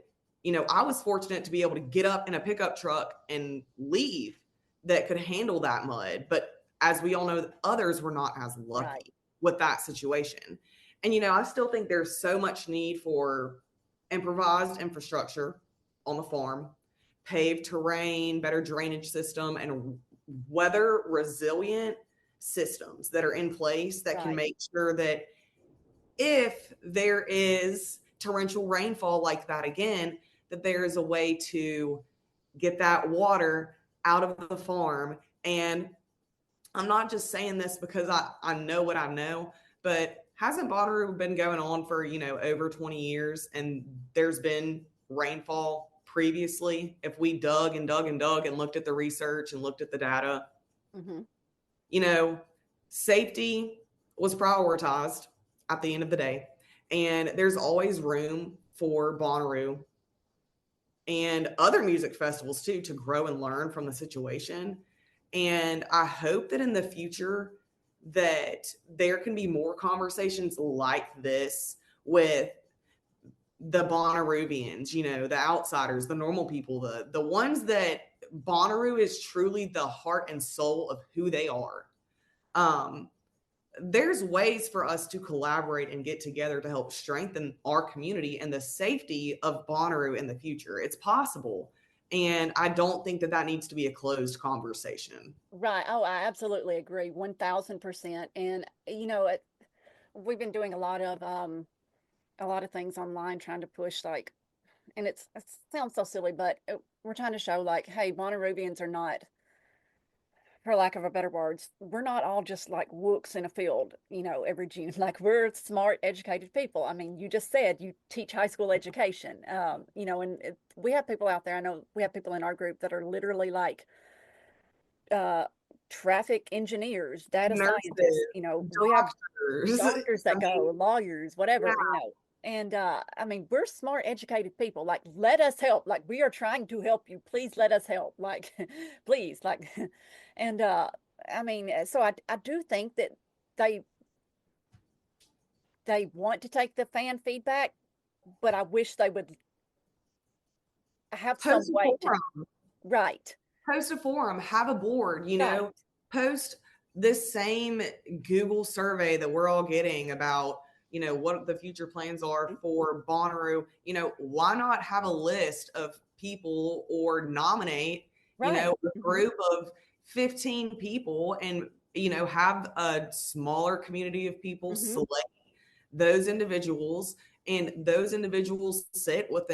I was fortunate to be able to get up in a pickup truck and leave that could handle that mud. But as we all know, others were not as lucky with that situation. And, I still think there's so much need for improvised infrastructure on the farm, paved terrain, better drainage system, and weather resilient systems that are in place that can make sure that if there is torrential rainfall like that again, that there is a way to get that water out of the farm. And I'm not just saying this because I know what I know, but hasn't Bonnaroo been going on for, over 20 years and there's been rainfall previously? If we dug and dug and dug and looked at the research and looked at the data, safety was prioritized at the end of the day. And there's always room for Bonnaroo and other music festivals too to grow and learn from the situation. And I hope that in the future that there can be more conversations like this with the Bonnaroovians, the outsiders, the normal people, the ones that Bonnaroo is truly the heart and soul of who they are. There's ways for us to collaborate and get together to help strengthen our community and the safety of Bonnaroo in the future. It's possible. And I don't think that needs to be a closed conversation. Right. Oh, I absolutely agree. 1000%. And, we've been doing a lot of things online trying to push and it sounds so silly, but we're trying to show hey, Bonnaroovians are not, for lack of a better words, we're not all just like wooks in a field, every June. We're smart, educated people. I mean, you just said you teach high school education, and we have people out there. I know we have people in our group that are literally traffic engineers, data Nurses, scientists, we have doctors that go, lawyers, whatever, yeah. And I mean, we're smart, educated people. Let us help. We are trying to help you. Please let us help. Please, and I mean, so I do think that they they want to take the fan feedback, but I wish they would have some Post a way to, forum. right, Post a forum, have a board, you know, right, post this same Google survey that we're all getting about, you know, what the future plans are for Bonnaroo. You know, why not have a list of people or nominate, you right. know, a group of 15 people and, you know, have a smaller community of people select those individuals, and those individuals sit with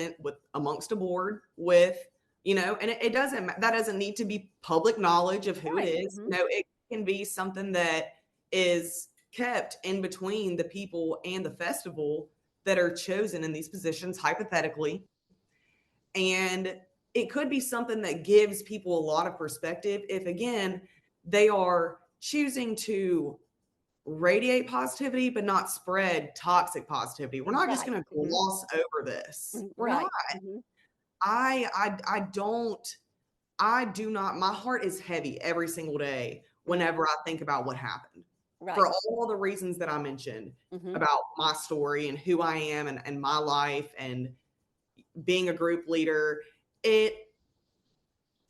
amongst a board with, you know, and it doesn't, that doesn't need to be public knowledge of who it Right. is. You know, it can be something that is kept in between the people and the festival that are chosen in these positions hypothetically. And it could be something that gives people a lot of perspective if, again, they are choosing to radiate positivity but not spread toxic positivity. We're not just Right. going to gloss over this. We're not. Right. I don't, I do not, my heart is heavy every single day whenever I think about what happened, Right. for all the reasons that I mentioned about my story and who I am, and my life and being a group leader. It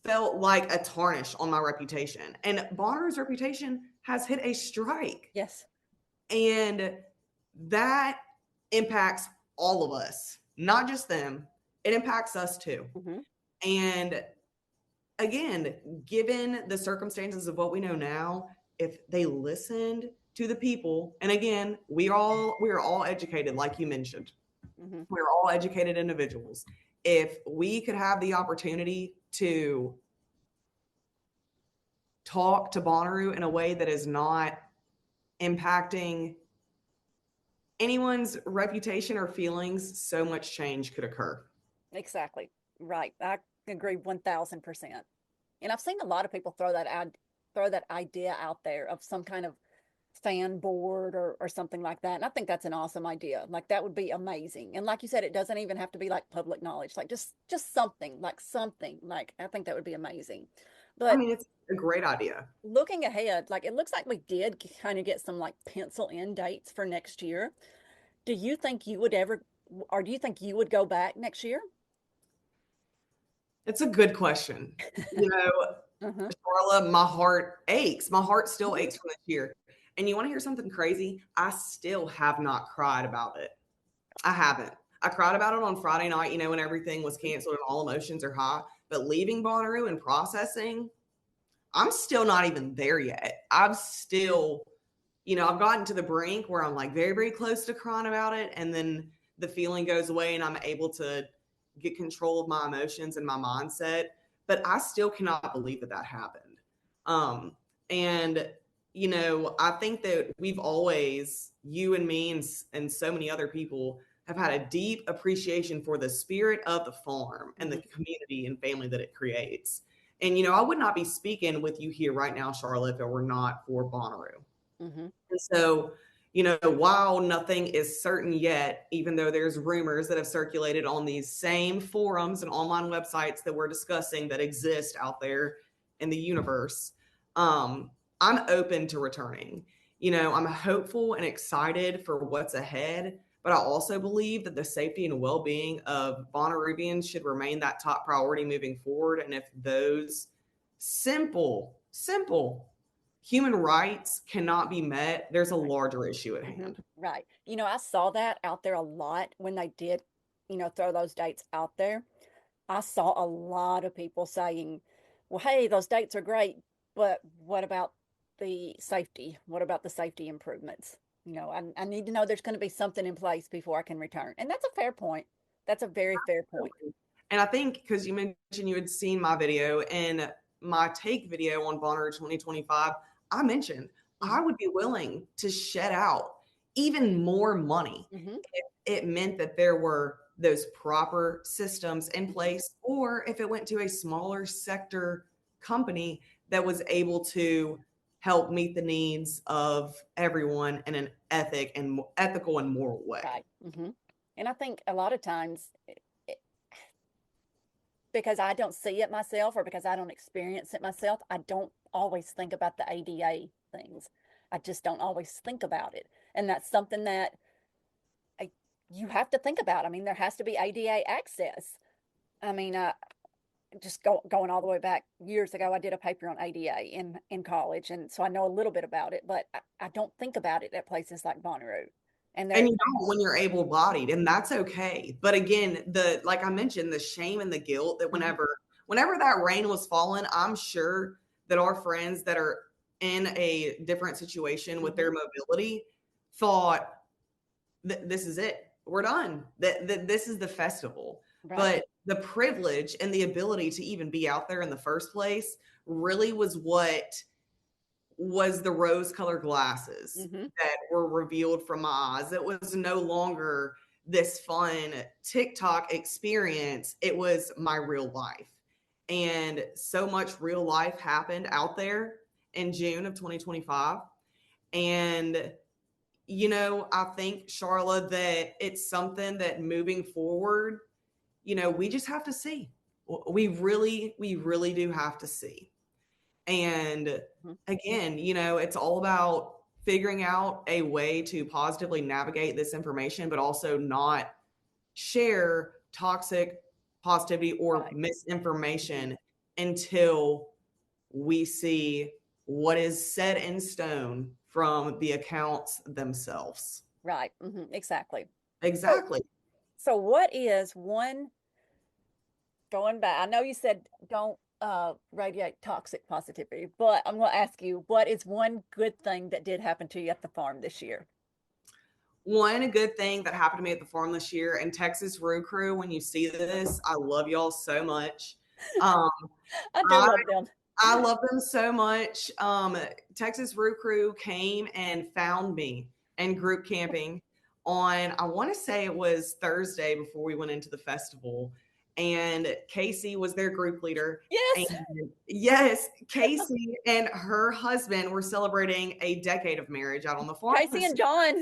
felt like a tarnish on my reputation, and Bonner's reputation has hit a strike. Yes. And that impacts all of us, not just them. It impacts us too. And again, given the circumstances of what we know now, if they listened to the people, and again, we are all educated, like you mentioned. We're all educated individuals. If we could have the opportunity to talk to Bonnaroo in a way that is not impacting anyone's reputation or feelings, so much change could occur. Exactly. Right. I agree 1000%. And I've seen a lot of people throw that idea out there of some kind of fan board or something like that. And I think that's an awesome idea. Like that would be amazing. And like you said, it doesn't even have to be like public knowledge. Like just something like I think that would be amazing. I But mean, it's a great idea. looking ahead, like it looks like we did kind of get some like pencil in dates for next year. Do you think you would ever, or do you think you would go back next year? It's a good question. You know, Charla, my heart aches. My heart still aches from this year. And you want to hear something crazy? I still have not cried about it. I haven't. I cried about it on Friday night, you know, when everything was canceled and all emotions are high. But leaving Bonnaroo and processing, I'm still not even there yet. I'm still, you know, I've gotten to the brink where I'm like very, very close to crying about it. And then the feeling goes away and I'm able to get control of my emotions and my mindset. But I still cannot believe that happened. And, you know, I think that we've always, you and me and so many other people, have had a deep appreciation for the spirit of the farm and the community and family that it creates. And, you know, I would not be speaking with you here right now, Charlotte, if it were not for Bonnaroo. And so, you know, while nothing is certain yet, even though there's rumors that have circulated on these same forums and online websites that we're discussing that exist out there in the universe, I'm open to returning. You know, I'm hopeful and excited for what's ahead, but I also believe that the safety and well-being of Bonnaroovians should remain that top priority moving forward. And if those simple human rights cannot be met, there's a larger issue at hand. Right. You know, I saw that out there a lot when they did, you know, throw those dates out there. I saw a lot of people saying, well, hey, those dates are great, but what about the safety? What about the safety improvements? You know, I need to know there's going to be something in place before I can return. And that's a fair point. That's a very fair point. And I think because you mentioned you had seen my video and my take video on Bonner 2025, I mentioned I would be willing to shed out even more money if it meant that there were those proper systems in place, or if it went to a smaller sector company that was able to help meet the needs of everyone in an ethical and moral way. Right. And I think a lot of times, because I don't see it myself or because I don't experience it myself, I don't always think about the ADA things. I just don't always think about it. And that's something that you have to think about. I mean, there has to be ADA access. I mean, just going all the way back years ago, I did a paper on ADA in college, and so I know a little bit about it, but I don't think about it at places like Bonnaroo. And And there, you don't when you're able-bodied, and that's okay. But again, like I mentioned, the shame and the guilt that Mhm. whenever that rain was falling, I'm sure that our friends that are in a different situation with their mobility thought this is it. We're done. That this is the festival. Right. But the privilege and the ability to even be out there in the first place really was what was the rose-colored glasses Hmm. that were revealed from my eyes. It was no longer this fun TikTok experience. It was my real life. And so much real life happened out there in June of 2025. And I think, Charla, that it's something that moving forward, we just have to see. We really do have to see. And Mhm. again, it's all about figuring out a way to positively navigate this information, but also not share toxic positivity or Right. misinformation until we see what is set in stone from the accounts themselves. Right. Exactly. So, Exactly. so what is one going back? I know you said don't radiate toxic positivity, but I'm going to ask you, what is one good thing that did happen to you at the farm this year? One good thing that happened to me at the farm this year, and Texas Road Crew, when you see this, I love y'all so much. Um, I do I love them. I love them so much. Texas Root Crew came and found me and group camping on, I want to say it was Thursday before we went into the festival. And Casey was their group leader. And Yes, yes, Casey and her husband were celebrating a decade of marriage out on the farm Casey this and John.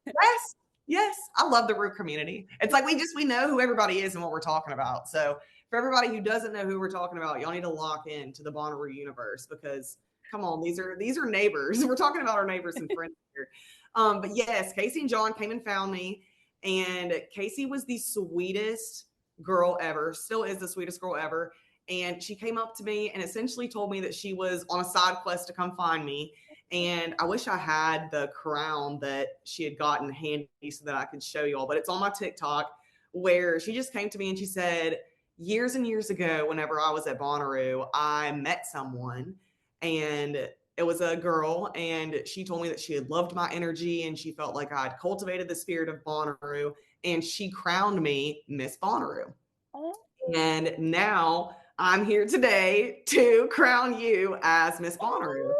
Yes, yes. I love the root community. It's like we know who everybody is and what we're talking about. So for everybody who doesn't know who we're talking about, y'all need to lock in to the Bonnaroo universe because come on, these are neighbors. We're talking about our neighbors and friends here. But yes, Casey and John came and found me, and Casey was the sweetest girl ever. Still is the sweetest girl ever. And she came up to me and essentially told me that she was on a side quest to come find me, and I wish I had the crown that she had gotten handy so that I could show you all, but it's on my TikTok where she just came to me and she said, years and years ago, whenever I was at Bonnaroo, I met someone and it was a girl, and she told me that she had loved my energy and she felt like I'd cultivated the spirit of Bonnaroo, and she crowned me Miss Bonnaroo. Oh, And now I'm here today to crown you as Miss Bonnaroo.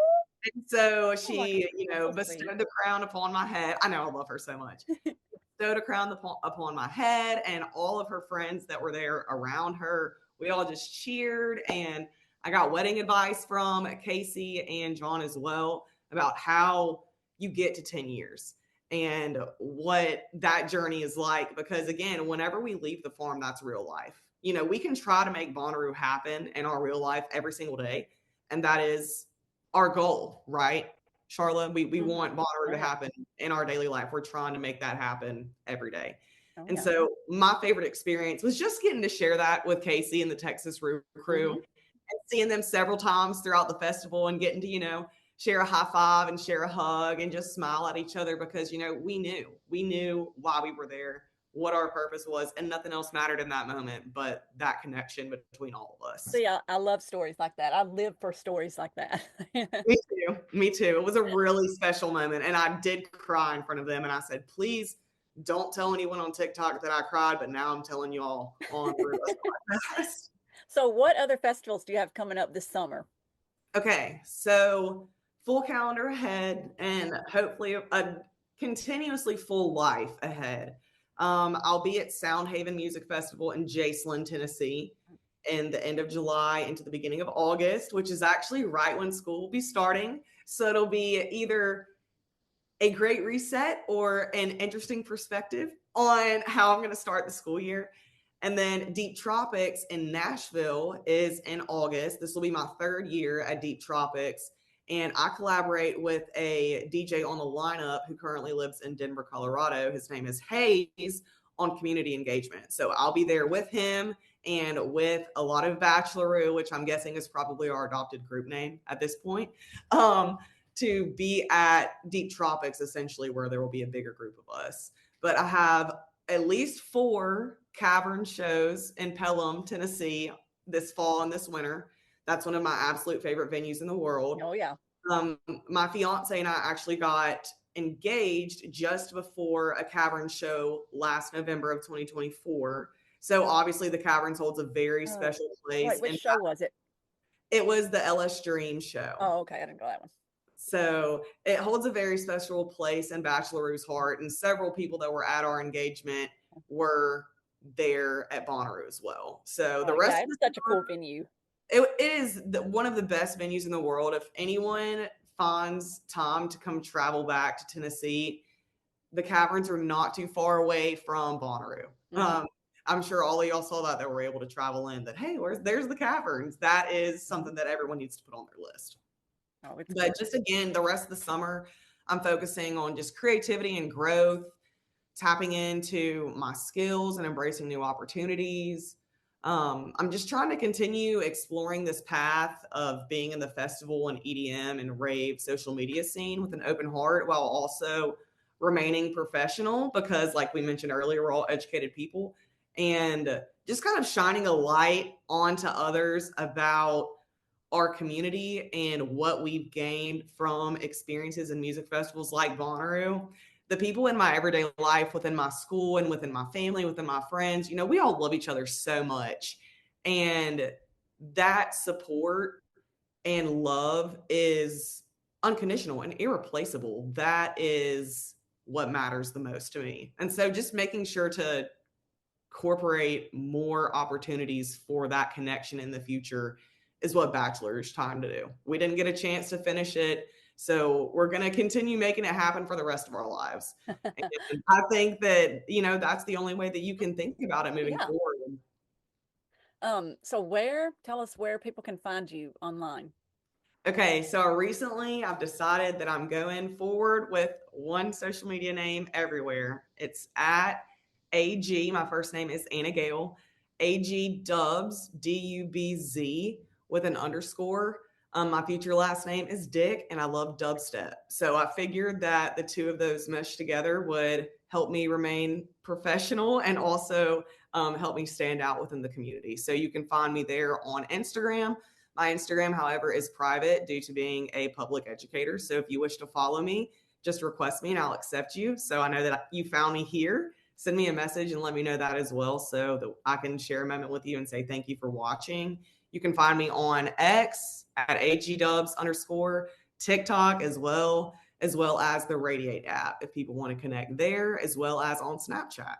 And so oh my goodness, she, that's so sweet. bestowed the crown upon my head. I know I love her so much. Bestowed a crown upon my head, and all of her friends that were there around her, we all just cheered. And I got wedding advice from Casey and John as well about how you get to 10 years and what that journey is like. Because again, whenever we leave the farm, that's real life. We can try to make Bonnaroo happen in our real life every single day. And that is our goal, right? Charlotte, we Mhm. want Bonnaroo Oh to yeah. happen in our daily life. We're trying to make that happen every day. Oh And yeah. so my favorite experience was just getting to share that with Casey and the Texas Root Crew Hmm. and seeing them several times throughout the festival and getting to, share a high five and share a hug and just smile at each other because, we knew why we were there, what our purpose was, and nothing else mattered in that moment but that connection between all of us. See, I love stories like that. I live for stories like that. Me too. Me too. It was a really special moment. And I did cry in front of them. And I said, please don't tell anyone on TikTok that I cried, but now I'm telling you all on the Rivers podcast. So, what other festivals do you have coming up this summer? Okay. So full calendar ahead and hopefully a continuously full life ahead. I'll be at Soundhaven Music Festival in Jaceland, Tennessee, in the end of July into the beginning of August, which is actually right when school will be starting. So it'll be either a great reset or an interesting perspective on how I'm going to start the school year. And then Deep Tropics in Nashville is in August. This will be my third year at Deep Tropics. And I collaborate with a DJ on the lineup who currently lives in Denver, Colorado. His name is Hayes on community engagement. So I'll be there with him and with a lot of Bacheloroo, which I'm guessing is probably our adopted group name at this point, to be at Deep Tropics, essentially, where there will be a bigger group of us. But I have at least 4 cavern shows in Pelham, Tennessee this fall and this winter. That's one of my absolute favorite venues in the world. Oh, yeah. My fiance and I actually got engaged just before a cavern show last November of 2024. So obviously the Caverns holds a very special place. Wait, which show was it? It was the LS Dream show. Oh, okay. I didn't go that one. So it holds a very special place in Bacheloroo's heart, and several people that were at our engagement were there at Bonnaroo as well. So the rest it's such a cool venue. It is one of the best venues in the world. If anyone finds time to come travel back to Tennessee, the Caverns are not too far away from Bonnaroo. Mm-hmm. I'm sure all of y'all saw that were able to travel in, that, hey, there's the Caverns. That is something that everyone needs to put on their list. But just again, the rest of the summer, I'm focusing on just creativity and growth, tapping into my skills and embracing new opportunities. I'm just trying to continue exploring this path of being in the festival and EDM and rave social media scene with an open heart, while also remaining professional, because like we mentioned earlier, we're all educated people, and just kind of shining a light onto others about our community and what we've gained from experiences in music festivals like Bonnaroo. The people in my everyday life, within my school and within my family, within my friends, we all love each other so much. And that support and love is unconditional and irreplaceable. That is what matters the most to me. And so just making sure to incorporate more opportunities for that connection in the future is what Bachelor's time to do. We didn't get a chance to finish it, so we're going to continue making it happen for the rest of our lives. And I think that, that's the only way that you can think about it moving forward. So tell us where people can find you online. Okay, so recently I've decided that I'm going forward with one social media name everywhere. It's at AG. My first name is Anna Gale. AG Dubs, DUBZ, with an underscore. My future last name is Dick, and I love dubstep. So I figured that the two of those meshed together would help me remain professional and also help me stand out within the community. So you can find me there on Instagram. My Instagram, however, is private due to being a public educator. So if you wish to follow me, just request me and I'll accept you. So I know that you found me here. Send me a message and let me know that as well, so that I can share a moment with you and say thank you for watching. You can find me on X at AGDubs_, TikTok as well as the Radiate app if people want to connect there, as well as on Snapchat.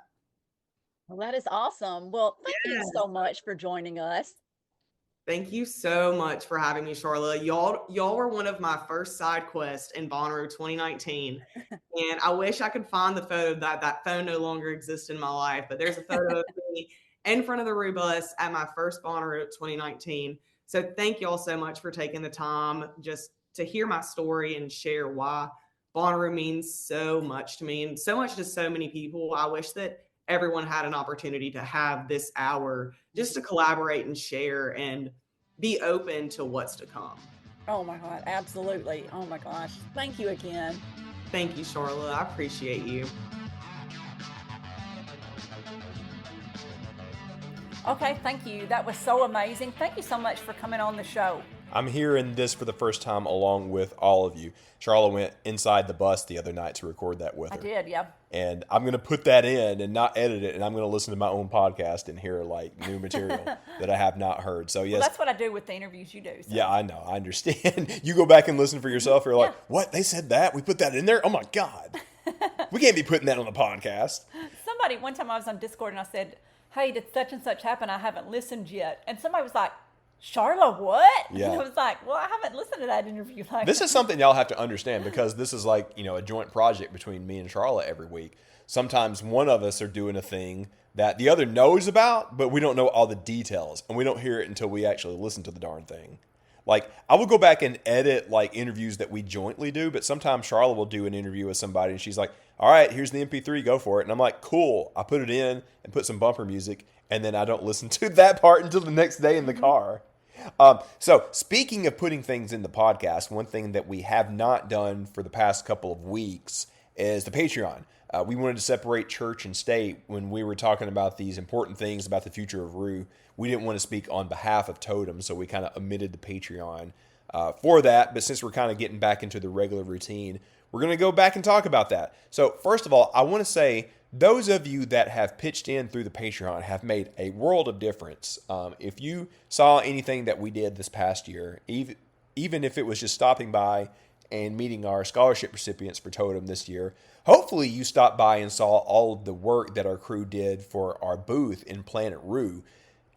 Well, that is awesome. Well, thank you so much for joining us. Thank you so much for having me, Charlotte. Y'all were one of my first side quests in Bonnaroo 2019. And I wish I could find the photo. That phone no longer exists in my life, but there's a photo of me in front of the Roo bus at my first Bonnaroo 2019. So thank y'all so much for taking the time just to hear my story and share why Bonnaroo means so much to me and so much to so many people. I wish that everyone had an opportunity to have this hour just to collaborate and share and be open to what's to come. Oh my God, absolutely. Oh my gosh. Thank you again. Thank you, Charlotte. I appreciate you. Okay, thank you. That was so amazing. Thank you so much for coming on the show. I'm hearing this for the first time along with all of you. Charlotte went inside the bus the other night to record that with her. I did, yeah. And I'm going to put that in and not edit it, and I'm going to listen to my own podcast and hear like new material that I have not heard. So yes, well, that's what I do with the interviews you do. So. Yeah, I know. I understand. You go back and listen for yourself. You're like, what? They said that? We put that in there? Oh my God. We can't be putting that on the podcast. One time I was on Discord and I said, hey, did such and such happen? I haven't listened yet. And somebody was like, Charlotte, what? Yeah. And I was like, well, I haven't listened to that interview. This is something y'all have to understand, because this is like, a joint project between me and Charlotte every week. Sometimes one of us are doing a thing that the other knows about, but we don't know all the details, and we don't hear it until we actually listen to the darn thing. Like, I will go back and edit like interviews that we jointly do, but sometimes Charlotte will do an interview with somebody and she's like, all right, here's the MP3, go for it. And I'm like, cool. I put it in and put some bumper music, and then I don't listen to that part until the next day in the car. So speaking of putting things in the podcast, one thing that we have not done for the past couple of weeks is the Patreon. We wanted to separate church and state when we were talking about these important things about the future of Rue. We didn't want to speak on behalf of Totem, so we kind of omitted the Patreon for that. But since we're kind of getting back into the regular routine, we're going to go back and talk about that. So first of all, I want to say those of you that have pitched in through the Patreon have made a world of difference. If you saw anything that we did this past year, even if it was just stopping by and meeting our scholarship recipients for Totem this year, hopefully you stopped by and saw all of the work that our crew did for our booth in Planet Rue.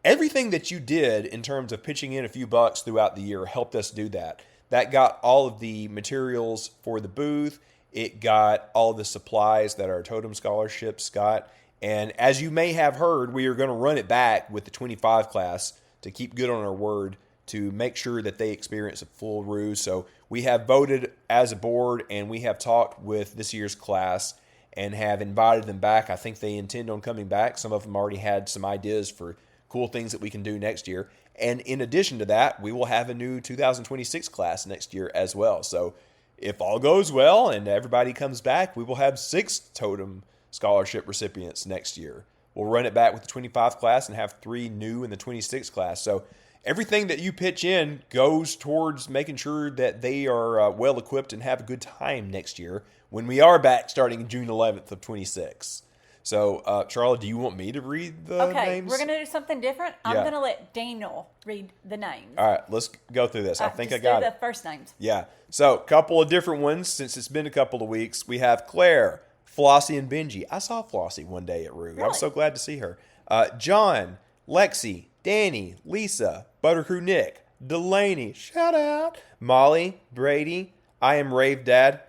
Everything that you did in terms of pitching in a few bucks throughout the year helped us do that. That got all of the materials for the booth. It got all of the supplies that our Totem scholarships got. And as you may have heard, we are going to run it back with the 25 class to keep good on our word to make sure that they experience a full Rue. So we have voted as a board, and we have talked with this year's class and have invited them back. I think they intend on coming back. Some of them already had some ideas for cool things that we can do next year. And in addition to that, we will have a new 2026 class next year as well. So if all goes well and everybody comes back, we will have 6 Totem scholarship recipients next year. We'll run it back with the 25 class and have 3 new in the 26 class. So everything that you pitch in goes towards making sure that they are well equipped and have a good time next year when we are back starting June 11th of 26. So, Charlotte, do you want me to read the names? We're going to do something different. I'm Yeah. going to let Daniel read the names. All right, let's go through this. I think I Just got do it. the first names. Yeah. So, a couple of different ones since it's been a couple of weeks. We have Claire, Flossie, and Benji. I saw Flossie one day at Rue. I was so glad to see her. John, Lexi, Danny, Lisa, Buttercrew Nick, Delaney, shout out, Molly, Brady, I Am Rave Dad,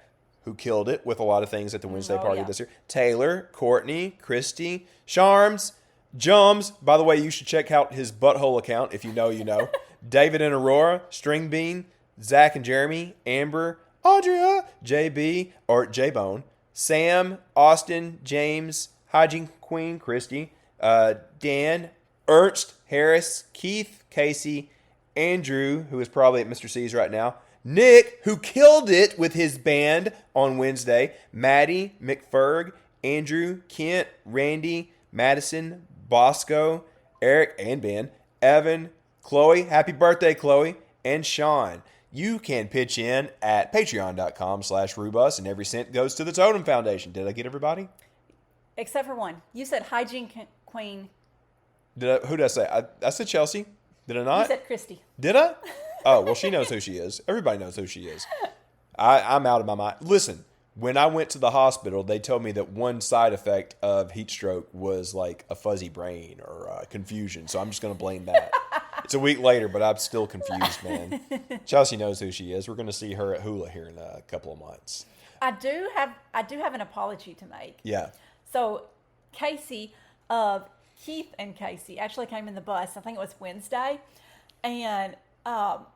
who killed it with a lot of things at the Wednesday party this year, Taylor, Courtney, Christy, Charms, Jums. By the way, you should check out his butthole account if you know you know. David and Aurora, String Bean, Zach and Jeremy, Amber, Audria, JB, or J-Bone, Sam, Austin, James, Hygiene Queen, Christy, Dan, Ernst, Harris, Keith, Casey, Andrew, who is probably at Mr. C's right now, Nick, who killed it with his band on Wednesday, Maddie, McFerg, Andrew, Kent, Randy, Madison, Bosco, Eric and Ben, Evan, Chloe, happy birthday, Chloe, and Sean. You can pitch in at patreon.com/Rubus, and every cent goes to the Totem Foundation. Did I get everybody? Except for one. You said Hygiene Queen. Who did I say? I said Chelsea. Did I not? You said Christy. Did I? Oh, well, she knows who she is. Everybody knows who she is. I'm out of my mind. Listen, when I went to the hospital, they told me that one side effect of heat stroke was like a fuzzy brain or confusion. So I'm just going to blame that. It's a week later, but I'm still confused, man. Chelsea knows who she is. We're going to see her at Hula here in a couple of months. I do have an apology to make. Yeah. So Casey of Keith and Casey actually came in the bus. I think it was Wednesday, and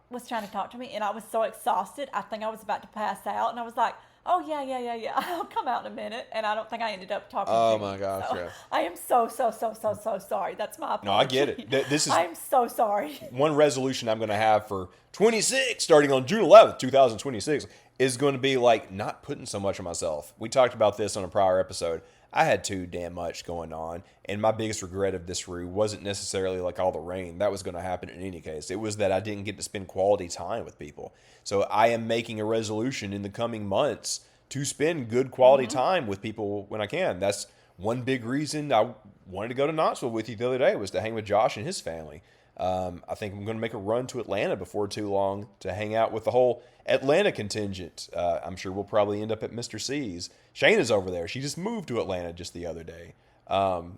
was trying to talk to me, and I was so exhausted. I think I was about to pass out, and I was like, "Oh yeah, I'll come out in a minute." And I don't think I ended up talking. Oh to my you. gosh! So Yeah. I am so sorry. That's my apology. No, I get it. This is I'm so sorry. one resolution I'm going to have for 26, starting on June 11th, 2026, is going to be like not putting so much on myself. We talked about this on a prior episode. I had too damn much going on, and my biggest regret of this Rue wasn't necessarily like all the rain. That was going to happen in any case. It was that I didn't get to spend quality time with people. So I am making a resolution in the coming months to spend good quality time with people when I can. That's one big reason I wanted to go to Knoxville with you the other day, was to hang with Josh and his family. I think I'm going to make a run to Atlanta before too long to hang out with the whole Atlanta contingent. I'm sure we'll probably end up at Mr. C's. Shayna's over there. She just moved to Atlanta just the other day.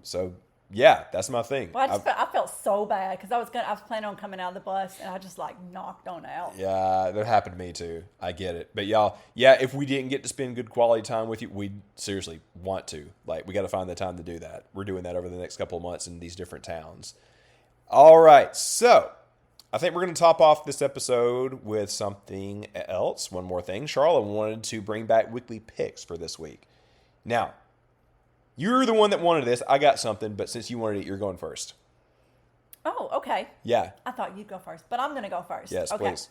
So yeah, that's my thing. Well, I felt so bad because I was planning on coming out of the bus, and I just like knocked on out. Yeah, that happened to me too. I get it. But y'all, yeah, if we didn't get to spend good quality time with you, we seriously want to. Like, we got to find the time to do that. We're doing that over the next couple of months in these different towns. All right, so I think we're going to top off this episode with something else. One more thing. Charlotte wanted to bring back weekly picks for this week. Now, you're the one that wanted this. I got something, but since you wanted it, you're going first. Oh, okay. Yeah. I thought you'd go first, but I'm going to go first. Yes, okay. please.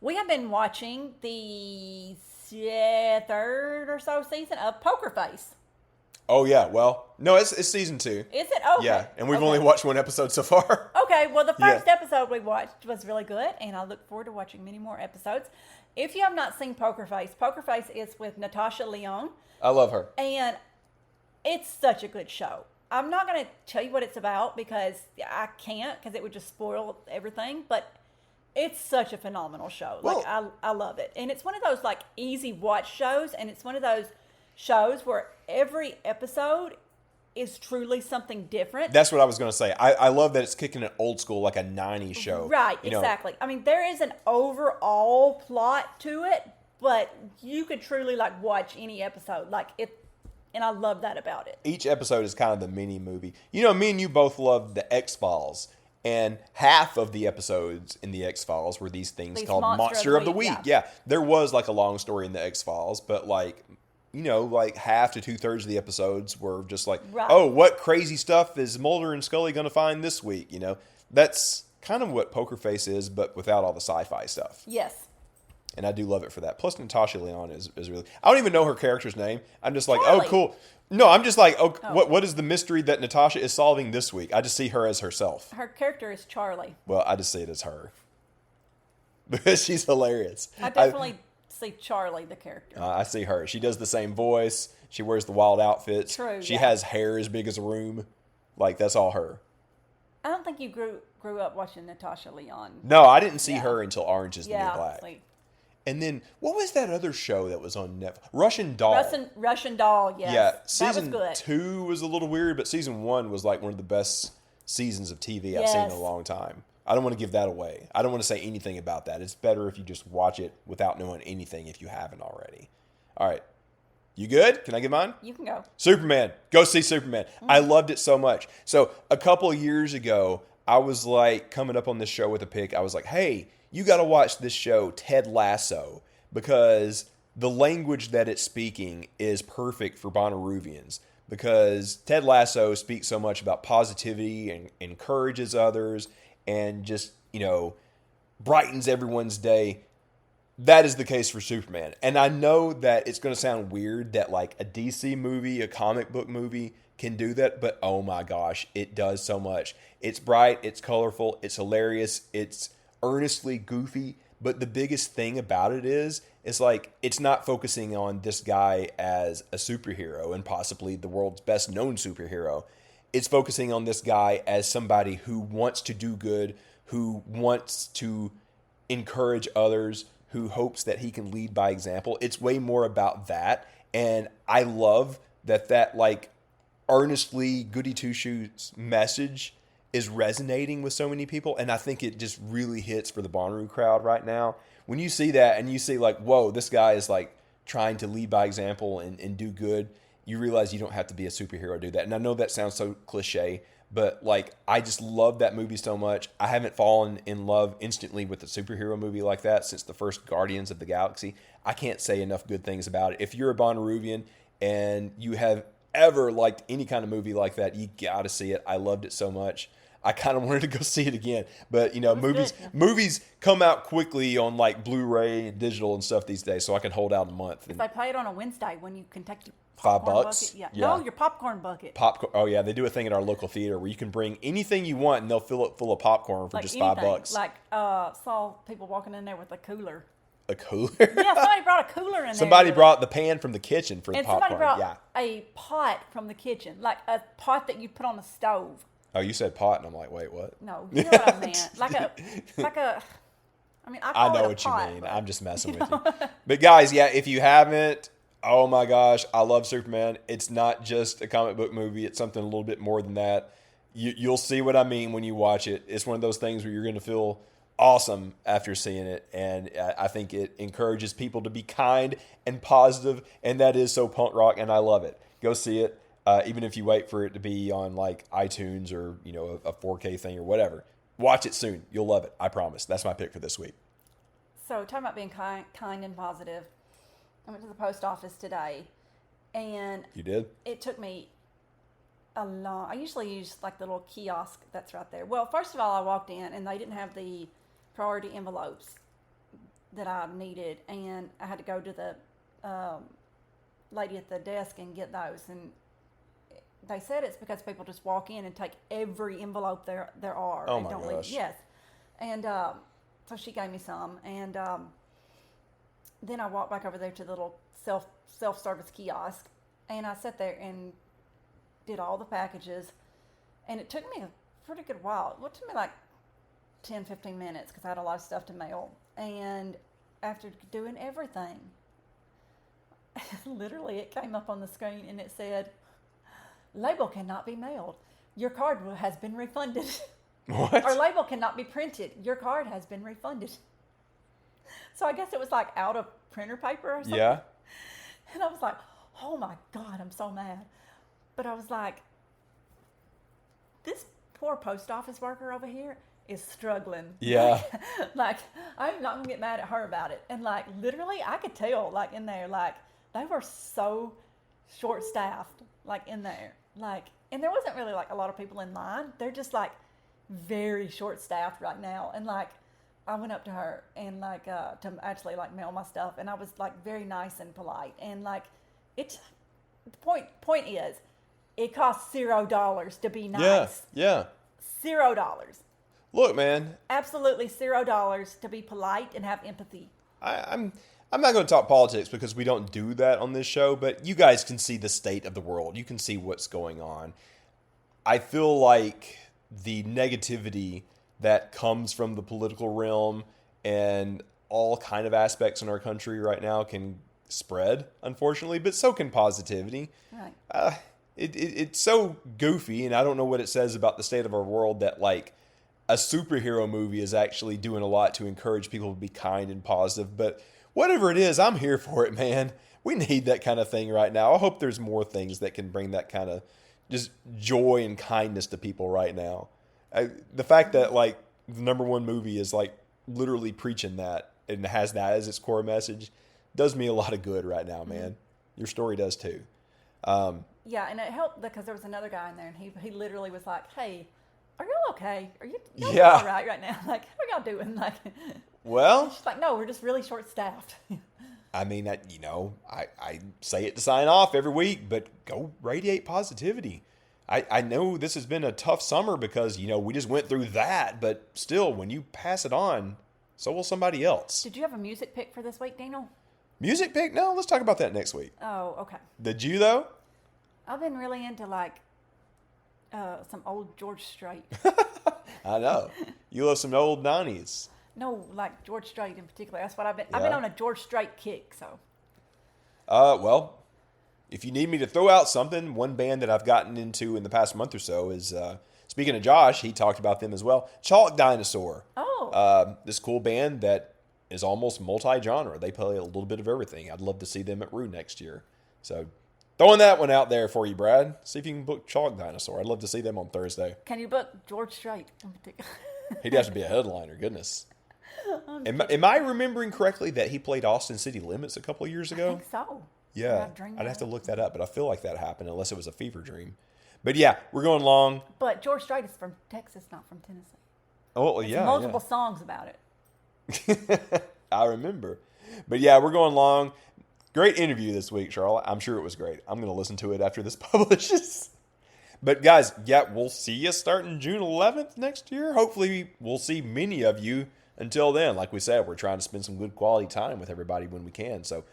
We have been watching the third or so season of Poker Face. Oh, yeah. Well, no, it's season 2. Is it? Okay. Yeah, and we've Okay. only watched one episode so far. Okay, well, the Yeah. first episode we watched was really good, and I look forward to watching many more episodes. If you have not seen Poker Face is with Natasha Lyonne, I love her. and it's such a good show. I'm not going to tell you what it's about because I can't, because it would just spoil everything, but it's such a phenomenal show. Well- I love it. And it's one of those, like, easy watch shows, and it's one of those shows where every episode is truly something different. That's what I was going to say. I love that it's kicking it old school, like a 90s show. Right, You know, exactly. I mean, there is an overall plot to it, but you could truly, like, watch any episode. Like, it, and I love that about it. each episode is kind of the mini movie. You know, me and you both love the X-Files. And half of the episodes in the X-Files were these things These called Monster of the Week. Yeah, there was like a long story in the X-Files, but like, you know, like half to 2/3 of the episodes were just like, Right. oh, what crazy stuff is Mulder and Scully going to find this week? You know, that's kind of what Poker Face is, but without all the sci-fi stuff. Yes. And I do love it for that. Plus, Natasha Lyonne is really... I don't even know her character's name. I'm just like, Charlie. oh, cool. No, I'm just like, oh, what is the mystery that Natasha is solving this week? I just see her as herself. Her character is Charlie. Well, I just see it as her. Because she's hilarious. I definitely see Charlie, the character. I see her. She does the same voice. She wears the wild outfits. True, She yeah. has hair as big as a room. Like, that's all her. I don't think you grew up watching Natasha Lyonne. No, I didn't see Yeah. her until Orange is the New Yeah. Black. See. And then, what was that other show that was on Netflix? Russian Doll. Russian Doll, yes. Yeah, that season was good. 2 was a little weird, but season 1 was like one of the best seasons of TV I've seen in Yes. a long time. I don't want to give that away. I don't want to say anything about that. It's better if you just watch it without knowing anything if you haven't already. All right. You good? Can I get mine? You can go. Superman. Go see Superman. I loved it so much. So a couple of years ago, I was like coming up on this show with a pick. I was like, hey, you got to watch this show, Ted Lasso, because the language that it's speaking is perfect for Bonnaroovians. Because Ted Lasso speaks so much about positivity and encourages others and just, you know, brightens everyone's day. That is the case for Superman. And I know that it's going to sound weird that like a DC movie, a comic book movie can do that, but oh my gosh, it does so much. It's bright, it's colorful, it's hilarious, it's earnestly goofy, but the biggest thing about it is it's like it's not focusing on this guy as a superhero and possibly the world's best known superhero. It's focusing on this guy as somebody who wants to do good, who wants to encourage others, who hopes that he can lead by example. It's way more about that. And I love that like earnestly goody two shoes message is resonating with so many people. And I think it just really hits for the Bonnaroo crowd right now. When you see that and you see like, whoa, this guy is like trying to lead by example and do good, you realize you don't have to be a superhero to do that. And I know that sounds so cliche, but like I just love that movie so much. I haven't fallen in love instantly with a superhero movie like that since the first Guardians of the Galaxy. I can't say enough good things about it. If you're a Bonnaroovian and you have ever liked any kind of movie like that, you got to see it. I loved it so much. I kind of wanted to go see it again, but you know, movies come out quickly on like Blu-ray and digital and stuff these days, so I can hold out a month. If they play it on a Wednesday when you can take your $5? popcorn bucket. Yeah. Yeah. No, your popcorn bucket. Popcorn. Oh yeah, they do a thing at our local theater where you can bring anything you want and they'll fill it full of popcorn for Like just anything. $5. Like saw people walking in there with a cooler. A cooler. Yeah, somebody brought a cooler in there. Somebody with it. brought the pan from the kitchen for the And popcorn. somebody brought Yeah. a pot from the kitchen, like a pot that you put on the stove. Oh, you said pot, and I'm like, wait, what? No, you know what I meant. Like a. I mean, I call I it know a what pot, you mean. but- I'm just messing with you. But guys, yeah, if you haven't, oh my gosh, I love Superman. It's not just a comic book movie. It's something a little bit more than that. You'll see what I mean when you watch it. It's one of those things where you're going to feel awesome after seeing it. And I think it encourages people to be kind and positive, and that is so punk rock, and I love it. Go see it. Even if you wait for it to be on like iTunes or, you know, a 4K thing or whatever, Watch it soon. You'll love it. I promise. That's my pick for this week. So, talking about being kind and positive, I went to the post office today, and You did? it took me I usually use like the little kiosk that's right there. Well, first of all, I walked in, and they didn't have the priority envelopes that I needed, and I had to go to the lady at the desk and get those. And they said it's because people just walk in and take every envelope there are. Oh and my don't gosh. leave. Yes. And so she gave me some, and then I walked back over there to the little self-service kiosk, and I sat there and did all the packages, and it took me a pretty good while. It took me like 10, 15 minutes because I had a lot of stuff to mail. And after doing everything, literally it came up on the screen and it said, label cannot be mailed. Your card has been refunded. What? Or label cannot be printed. Your card has been refunded. So I guess it was like out of printer paper or something. Yeah. And I was like, oh my God, I'm so mad. But I was like, this poor post office worker over here is struggling. Yeah. Like, I'm not going to get mad at her about it. And like, literally, I could tell, like, in there, like, they were so short-staffed, like, in there. Like, and there wasn't really, like, a lot of people in line. They're just, like, very short-staffed right now. And like, I went up to her and like, to actually, like, mail my stuff. And I was, like, very nice and polite. And like, the point is, it costs $0 to be nice. Yeah. $0. Look, man, Absolutely $0 to be polite and have empathy. I'm not going to talk politics because we don't do that on this show, but you guys can see the state of the world. You can see what's going on. I feel like the negativity that comes from the political realm and all kind of aspects in our country right now can spread, unfortunately, but so can positivity. Right. It's so goofy, and I don't know what it says about the state of our world that, like, a superhero movie is actually doing a lot to encourage people to be kind and positive. But whatever it is, I'm here for it, man. We need that kind of thing right now. I hope there's more things that can bring that kind of just joy and kindness to people right now. The fact that, like, the number one movie is, like, literally preaching that and has that as its core message does me a lot of good right now, man. Your story does too. Yeah, and it helped because there was another guy in there, and he literally was like, "Hey, are y'all okay? Are y'all Yeah. all right now? Like, how y'all doing?" Like, Well, she's like, "No, we're just really short-staffed." I mean, I say it to sign off every week, but go radiate positivity. I know this has been a tough summer because, we just went through that, but still, when you pass it on, so will somebody else. Did you have a music pick for this week, Daniel? Music pick? No, let's talk about that next week. Oh, okay. Did you, though? I've been really into like some old George Strait. I know. You love some old 90s. No, like George Strait in particular. That's what I've been Yeah. on a George Strait kick, so. Well, if you need me to throw out something, one band that I've gotten into in the past month or so is, speaking of Josh, he talked about them as well, Chalk Dinosaur. Oh. This cool band that is almost multi-genre. They play a little bit of everything. I'd love to see them at Rue next year. So, throwing that one out there for you, Brad. See if you can book Chalk Dinosaur. I'd love to see them on Thursday. Can you book George Strait in particular? He'd have to be a headliner, goodness. Am I remembering correctly that he played Austin City Limits a couple of years I ago? think so. Yeah, I dreamed I'd that have to up. look that up, but I feel like that happened unless it was a fever dream. But yeah, we're going long. But George Strait is from Texas, not from Tennessee. Oh, well, There's yeah. multiple songs about it. I remember. But yeah, we're going long. Great interview this week, Charlotte. I'm sure it was great. I'm going to listen to it after this publishes. But guys, yeah, we'll see you starting June 11th next year. Hopefully we'll see many of you until then. Like we said, we're trying to spend some good quality time with everybody when we can. So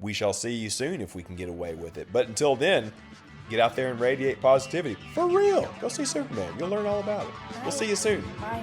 we shall see you soon if we can get away with it. But until then, get out there and radiate positivity. For real. Go see Superman. You'll learn all about it. We'll see you soon. Bye.